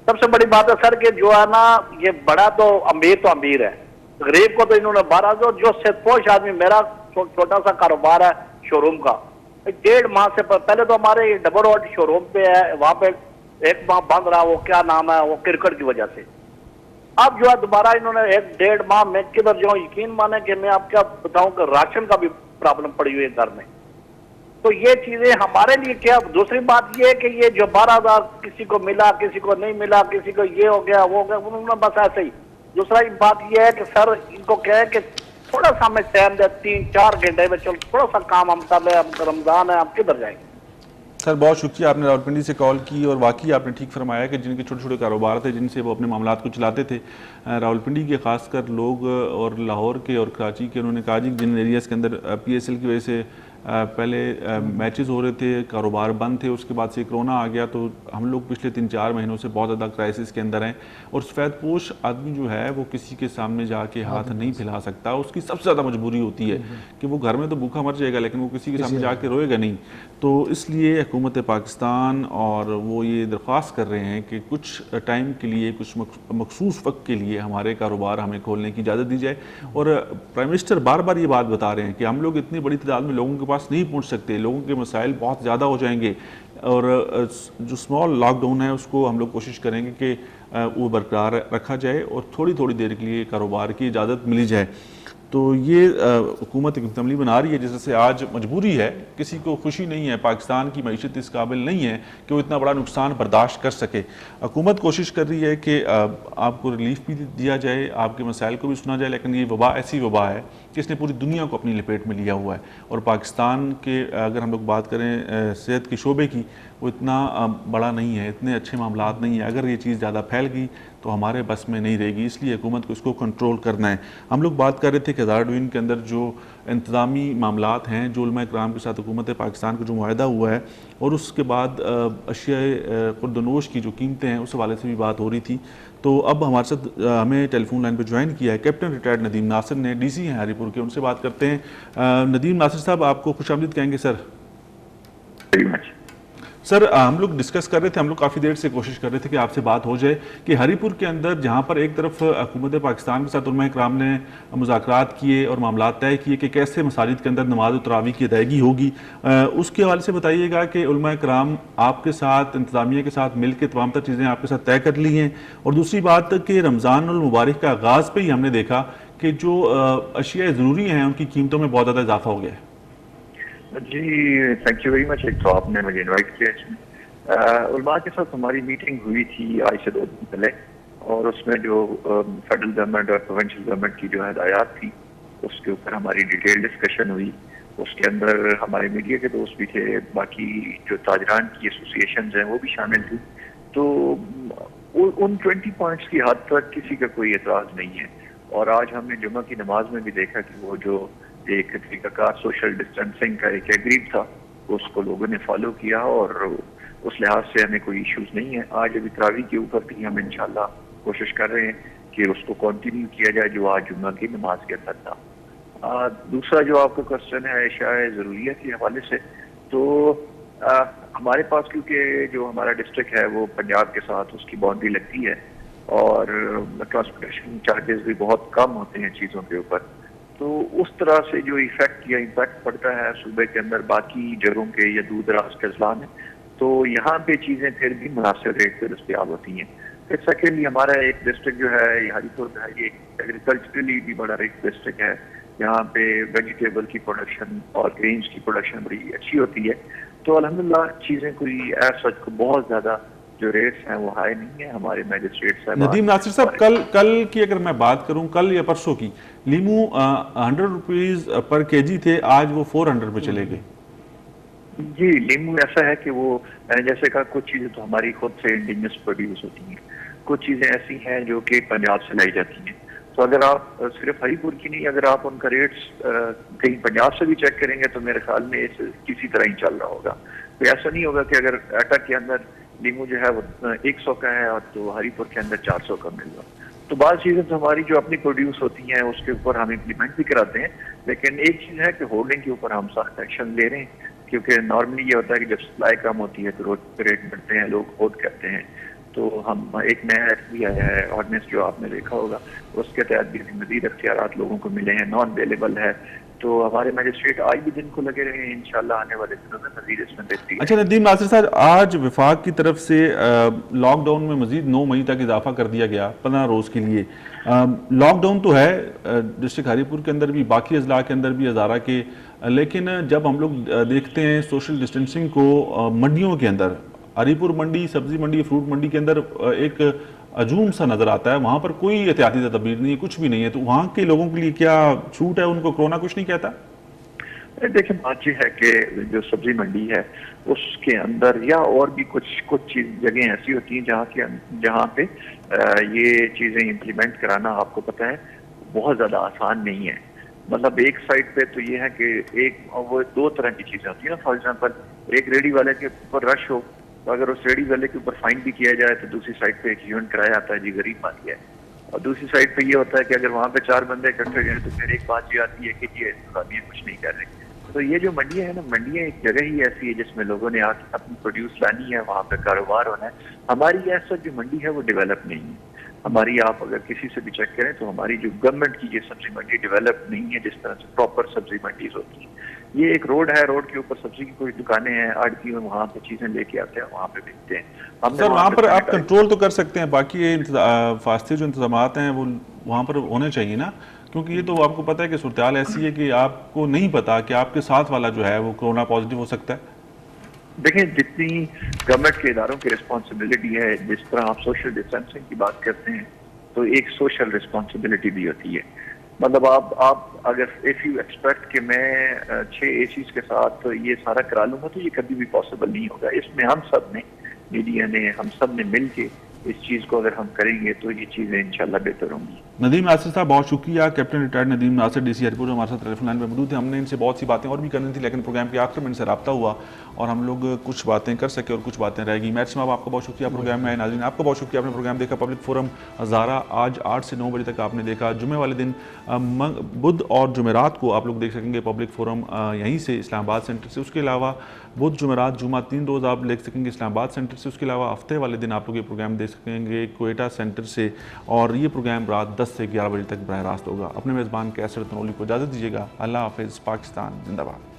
سب سے بڑی بات ہے سر کہ جو ہے نا، یہ بڑا تو امیر ہے، غریب کو تو انہوں نے 12 جو صحت پوش آدمی، میرا چھوٹا سا کاروبار ہے شو روم کا، 1.5 ماہ سے پہلے تو ہمارے ڈبل روڈ شو روم پہ ہے، وہاں پہ 1 ماہ بند رہا. وہ کیا نام ہے، وہ کرکٹ کی وجہ سے. اب جو ہے دوبارہ انہوں نے 1.5 ماہ میں کدھر جو یقین مانے کہ میں آپ کیا بتاؤں کہ راشن کا بھی پرابلم پڑی ہوئی ہے گھر میں. تو یہ چیزیں ہمارے لیے کیا. دوسری بات یہ ہے کہ یہ جو 12,000 کسی کو ملا، کسی کو نہیں ملا، کسی کو یہ ہو گیا وہ ہو گیا، انہوں نے بس ایسے ہی. دوسرا بات یہ ہے کہ سر ان کو کہے کہ تھوڑا سا ہمیں ٹائم دے، 3-4 گھنٹے میں چل تھوڑا سا کام ہم کر لیں. ہم رمضان ہے، ہم کدھر جائیں گے؟ سر بہت شکریہ، آپ نے راولپنڈی سے کال کی اور واقعی آپ نے ٹھیک فرمایا کہ جن کے چھوٹے چھوٹے کاروبار تھے جن سے وہ اپنے معاملات کو چلاتے تھے، راولپنڈی کے خاص کر لوگ اور لاہور کے اور کراچی کے، انہوں نے کہا جی جن ایریاز کے اندر PSL کی وجہ سے پہلے میچز ہو رہے تھے، کاروبار بند تھے، اس کے بعد سے کرونا آ گیا تو ہم لوگ پچھلے 3-4 مہینوں سے بہت زیادہ کرائسس کے اندر ہیں. اور سفید پوش آدمی جو ہے وہ کسی کے سامنے جا کے ہاتھ نہیں پھیلا سکتا. اس کی سب سے زیادہ مجبوری ہوتی ہے کہ وہ گھر میں تو بھوکا مر جائے گا لیکن وہ کسی کے سامنے جا کے روئے گا نہیں. تو اس لیے حکومت پاکستان اور وہ یہ درخواست کر رہے ہیں کہ کچھ ٹائم کے لیے، کچھ مخصوص وقت کے لیے ہمارے کاروبار ہمیں کھولنے کی اجازت دی جائے. اور پرائم منسٹر بار بار یہ بات بتا رہے ہیں کہ ہم لوگ اتنی بڑی تعداد میں لوگوں کے پاس نہیں پہنچ سکتے، لوگوں کے مسائل بہت زیادہ ہو جائیں گے، اور جو اسمال لاک ڈاؤن ہے اس کو ہم لوگ کوشش کریں گے کہ وہ برقرار رکھا جائے اور تھوڑی تھوڑی دیر کے لیے کاروبار کی اجازت ملی جائے. تو یہ حکومت ایک عملی بنا رہی ہے جس سے آج مجبوری ہے، کسی کو خوشی نہیں ہے، پاکستان کی معیشت اس قابل نہیں ہے کہ وہ اتنا بڑا نقصان برداشت کر سکے. حکومت کوشش کر رہی ہے کہ آپ کو ریلیف بھی دیا جائے، آپ کے مسائل کو بھی سنا جائے، لیکن یہ وبا ایسی وبا ہے کہ اس نے پوری دنیا کو اپنی لپیٹ میں لیا ہوا ہے. اور پاکستان کے اگر ہم لوگ بات کریں صحت کے شعبے کی، وہ اتنا بڑا نہیں ہے، اتنے اچھے معاملات نہیں ہیں. اگر یہ چیز زیادہ پھیل گئی تو ہمارے بس میں نہیں رہے گی، اس لیے حکومت کو اس کو کنٹرول کرنا ہے۔ ہم لوگ بات کر رہے تھے کہ ہزارہ ڈویژن کے اندر جو انتظامی معاملات ہیں، جو علماء کرام کے ساتھ حکومت پاکستان کا جو معاہدہ ہوا ہے، اور اس کے بعد اشیاء خورد و نوش کی جو قیمتیں ہیں اس حوالے سے بھی بات ہو رہی تھی۔ تو اب ہمارے ساتھ ہمیں ٹیلی فون لائن پہ جوائن کیا ہے کیپٹن ریٹائرڈ ندیم ناصر نے، ڈی سی ہیں ہری پور کے، ان سے بات کرتے ہیں۔ ندیم ناصر صاحب، آپ کو خوش آمدید کہیں گے سر۔ سر، ہم لوگ ڈسکس کر رہے تھے، ہم لوگ کافی دیر سے کوشش کر رہے تھے کہ آپ سے بات ہو جائے کہ ہری پور کے اندر جہاں پر ایک طرف حکومت پاکستان کے ساتھ علماء کرام نے مذاکرات کیے اور معاملات طے کیے کہ کیسے مساجد کے اندر نماز و تراویح کی ادائیگی ہوگی، اس کے حوالے سے بتائیے گا کہ علماء کرام آپ کے ساتھ، انتظامیہ کے ساتھ مل کے تمام تر چیزیں آپ کے ساتھ طے کر لی ہیں، اور دوسری بات کہ رمضان المبارک کا آغاز پہ ہی ہم نے دیکھا کہ جو اشیاء ضروری ہیں ان کی قیمتوں میں بہت زیادہ اضافہ ہو گیا ہے۔ جی تھینک یو ویری مچ۔ ایک تو آپ نے مجھے انوائٹ کیا اس میں، علماء کے ساتھ ہماری میٹنگ ہوئی تھی آج سے 2 دن پہلے، اور اس میں جو فیڈرل گورنمنٹ اور پروونشل گورنمنٹ کی جو ہدایات تھی اس کے اوپر ہماری ڈیٹیل ڈسکشن ہوئی۔ اس کے اندر ہمارے میڈیا کے دوست بھی تھے، باقی جو تاجران کی ایسوسیشنز ہیں وہ بھی شامل تھی۔ تو ان 20 پوائنٹس کی حد تک کسی کا کوئی اعتراض نہیں ہے، اور آج ہم نے جمعہ کی نماز میں بھی دیکھا کہ وہ جو ایک طریقہ کار سوشل ڈسٹینسنگ کا ایک ایگریڈ تھا اس کو لوگوں نے فالو کیا، اور اس لحاظ سے ہمیں کوئی ایشوز نہیں ہے۔ آج ابھی تراویح کے اوپر بھی ہم انشاءاللہ کوشش کر رہے ہیں کہ اس کو کنٹینیو کیا جائے جو آج جمعہ کی نماز کے اندر تھا۔ دوسرا جو آپ کا کوشچن ہے اشیاء ضروریات کے حوالے سے، تو ہمارے پاس کیونکہ جو ہمارا ڈسٹرکٹ ہے وہ پنجاب کے ساتھ اس کی باؤنڈری لگتی ہے، اور ٹرانسپورٹیشن چارجز بھی بہت کم ہوتے ہیں چیزوں کے اوپر، تو اس طرح سے جو ایفیکٹ یا امپیکٹ پڑتا ہے صوبے کے اندر باقی جگہوں کے یا دور دراز کے اضلاع میں، تو یہاں پہ چیزیں پھر بھی مناسب ریٹ پہ دستیاب ہوتی ہیں۔ پھر سیکنڈلی ہمارا ایک ڈسٹرکٹ جو ہے یہ ہری پور کا ہے، یہ ایگریکلچرلی بھی بڑا ریچ ڈسٹرکٹ ہے، یہاں پہ ویجیٹیبل کی پروڈکشن اور گرینز کی پروڈکشن بڑی اچھی ہوتی ہے، تو الحمدللہ چیزیں کوئی ایز سچ کو بہت زیادہ جو ریٹس ہیں وہ ہائی نہیں ہیں۔ ہمارے میجسٹریٹ صاحب ندیم ناصر صاحب، کل کی اگر میں بات کروں، کل یا پرسوں کی، لیمو 100 روپیز پر کے جی تھے، آج وہ 400 پہ چلے گئے۔ جی لیمو ایسا ہے کہ وہ جیسے کہا کچھ چیزیں تو ہماری خود سے انڈیجنس پروڈیوس ہوتی ہیں، کچھ چیزیں ایسی ہیں جو کہ پنجاب سے لائی جاتی ہیں، تو اگر آپ صرف ہری پور کی نہیں، اگر آپ ان کا ریٹس کہیں پنجاب سے بھی چیک کریں گے تو میرے خیال میں کسی طرح ہی چل رہا ہوگا۔ تو ایسا نہیں ہوگا کہ اگر ایٹا کے اندر لیمو جو ہے وہ 100 کا ہے اور تو ہری پور کے اندر 400 کا مل رہا۔ تو بعض چیزیں تو ہماری جو اپنی پروڈیوس ہوتی ہیں اس کے اوپر ہم امپلیمنٹ بھی کراتے ہیں، لیکن ایک چیز ہے کہ ہولڈنگ کے اوپر ہم سخت ایکشن لے رہے ہیں، کیونکہ نارملی یہ ہوتا ہے کہ جب سپلائی کم ہوتی ہے تو روز ریٹ بڑھتے ہیں، لوگ ہولڈ کرتے ہیں۔ تو ہم ایک نیا ایکٹ بھی آیا ہے آرڈیننس جو آپ نے دیکھا ہوگا، اس کے تحت بھی مزید اختیارات لوگوں کو ملے ہیں، نان اویلیبل ہے، تو ہمارے میجسٹریٹ آج بھی دن کو لگے رہے ہیں، انشاءاللہ آنے والے دنوں میں مزید اس میں بہتری۔ اچھا ندیم ناصر صاحب، آج وفاق کی طرف سے لاک ڈاؤن میں مزید 9 مئی تک اضافہ کر دیا گیا 15 روز کے لیے۔ لاک ڈاؤن تو ہے ڈسٹرکٹ ہری پور کے اندر بھی، باقی اضلاع کے اندر بھی، ہزارہ کے، لیکن جب ہم لوگ دیکھتے ہیں سوشل ڈسٹینسنگ کو منڈیوں کے اندر، ہری پور منڈی، سبزی منڈی، فروٹ منڈی کے اندر ایک ہجوم سا نظر آتا ہے، وہاں پر کوئی احتیاطی تدابیر نہیں ہے، کچھ بھی نہیں ہے، تو وہاں کے لوگوں کے لیے کیا چھوٹ ہے؟ ان کو کورونا کچھ نہیں کہتا؟ دیکھیں بات یہ ہے کہ جو سبزی منڈی ہے اس کے اندر یا اور بھی کچھ جگہیں ایسی ہوتی ہیں جہاں پہ یہ چیزیں امپلیمنٹ کرانا آپ کو پتہ ہے بہت زیادہ آسان نہیں ہے۔ مطلب ایک سائڈ پہ تو یہ ہے کہ وہ 2 طرح کی چیزیں ہوتی ہیں نا، فار ایگزامپل ایک ریڈی والے کے اوپر رش ہو تو اگر اس ریڈی والے کے اوپر فائن بھی کیا جائے تو دوسری سائڈ پہ ایک ایونٹ کرایا جاتا ہے جی غریب مالی ہے، اور دوسری سائڈ پہ یہ ہوتا ہے کہ اگر وہاں پہ 4 بندے اکٹھے گئے تو پھر ایک بات یہ آتی ہے کہ یہ انتظامیہ کچھ نہیں کر رہے۔ تو یہ جو منڈیاں ہیں نا، منڈیاں ایک جگہ ہی ایسی ہے جس میں لوگوں نے اپنی پروڈیوس لانی ہے، وہاں پہ کاروبار ہونا ہے۔ ہماری ایسا جو منڈی ہے وہ ڈیولپ نہیں ہے ہماری، آپ اگر کسی سے بھی چیک کریں تو ہماری جو گورنمنٹ کی یہ سبزی منڈی ڈیولپ نہیں ہے جس طرح سے پراپر سبزی منڈیز ہوتی ہیں۔ یہ ایک روڈ ہے، روڈ کے اوپر سبزی کی کوئی دکانیں ہیں، آڑتی میں وہاں پہ چیزیں لے کے آتے ہیں، وہاں پہ بیچتے ہیں۔ سر وہاں پر آپ کنٹرول تو کر سکتے ہیں، باقی فاصلے جو انتظامات ہیں وہ وہاں پر ہونے چاہیے نا، کیونکہ یہ تو آپ کو پتہ ہے کہ صورتحال ایسی ہے کہ آپ کو نہیں پتا کہ آپ کے ساتھ والا جو ہے وہ کورونا پازیٹیو ہو سکتا ہے۔ دیکھیں جتنی گورنمنٹ کے اداروں کی رسپانسبلٹی ہے، جس طرح آپ سوشل ڈسٹینسنگ کی بات کرتے ہیں تو ایک سوشل رسپانسبلٹی بھی ہوتی ہے۔ مطلب آپ اگر اف یو ایکسپیکٹ کہ میں 6 اے سیز کے ساتھ یہ سارا کرا لوں گا تو یہ کبھی بھی پاسبل نہیں ہوگا۔ اس میں ہم سب نے، میڈیا نے، ہم سب نے مل کے اس چیز کو اگر ہم کریں گے تو یہ چیزیں انشاءاللہ بہتر ہوں گی۔ ندیم ناصر صاحب بہت شکریہ، کیپٹن ریٹائرڈ ندیم ناصر ڈی سی ایئرپورٹ ہمارے ساتھ ٹیلی فون لائن پہ موجود ہیں۔ ہم نے ان سے بہت سی باتیں اور بھی کرنی تھی لیکن پروگرام کے آخر میں ان سے رابطہ ہوا اور ہم لوگ کچھ باتیں کر سکے اور کچھ باتیں رہ گئی۔ میٹ صاحب آپ کا بہت شکریہ پروگرام میں آئے، ناظرین آپ کا بہت شکریہ، آپ نے پروگرام دیکھا پبلک فورم ہزارہ آج 8 سے 9 بجے تک آپ نے دیکھا۔ جمعے والے دن بدھ اور جمعرات کو آپ لوگ دیکھ سکیں گے پبلک فورم یہیں سے اسلام آباد سینٹر سے، اس کے علاوہ بدھ جمعرات جمعہ 3 روز آپ دیکھ سکیں گے اسلام آباد سینٹر سے، اس کے علاوہ ہفتے والے دن آپ لوگ یہ پروگرام دیکھ سکیں گے کوئٹہ سینٹر سے، اور یہ پروگرام رات 10 سے 11 بجے تک براہ راست ہوگا۔ اپنے میزبان کیسر تنولی کو اجازت دیجیے گا۔ اللہ حافظ، پاکستان زندہ باد۔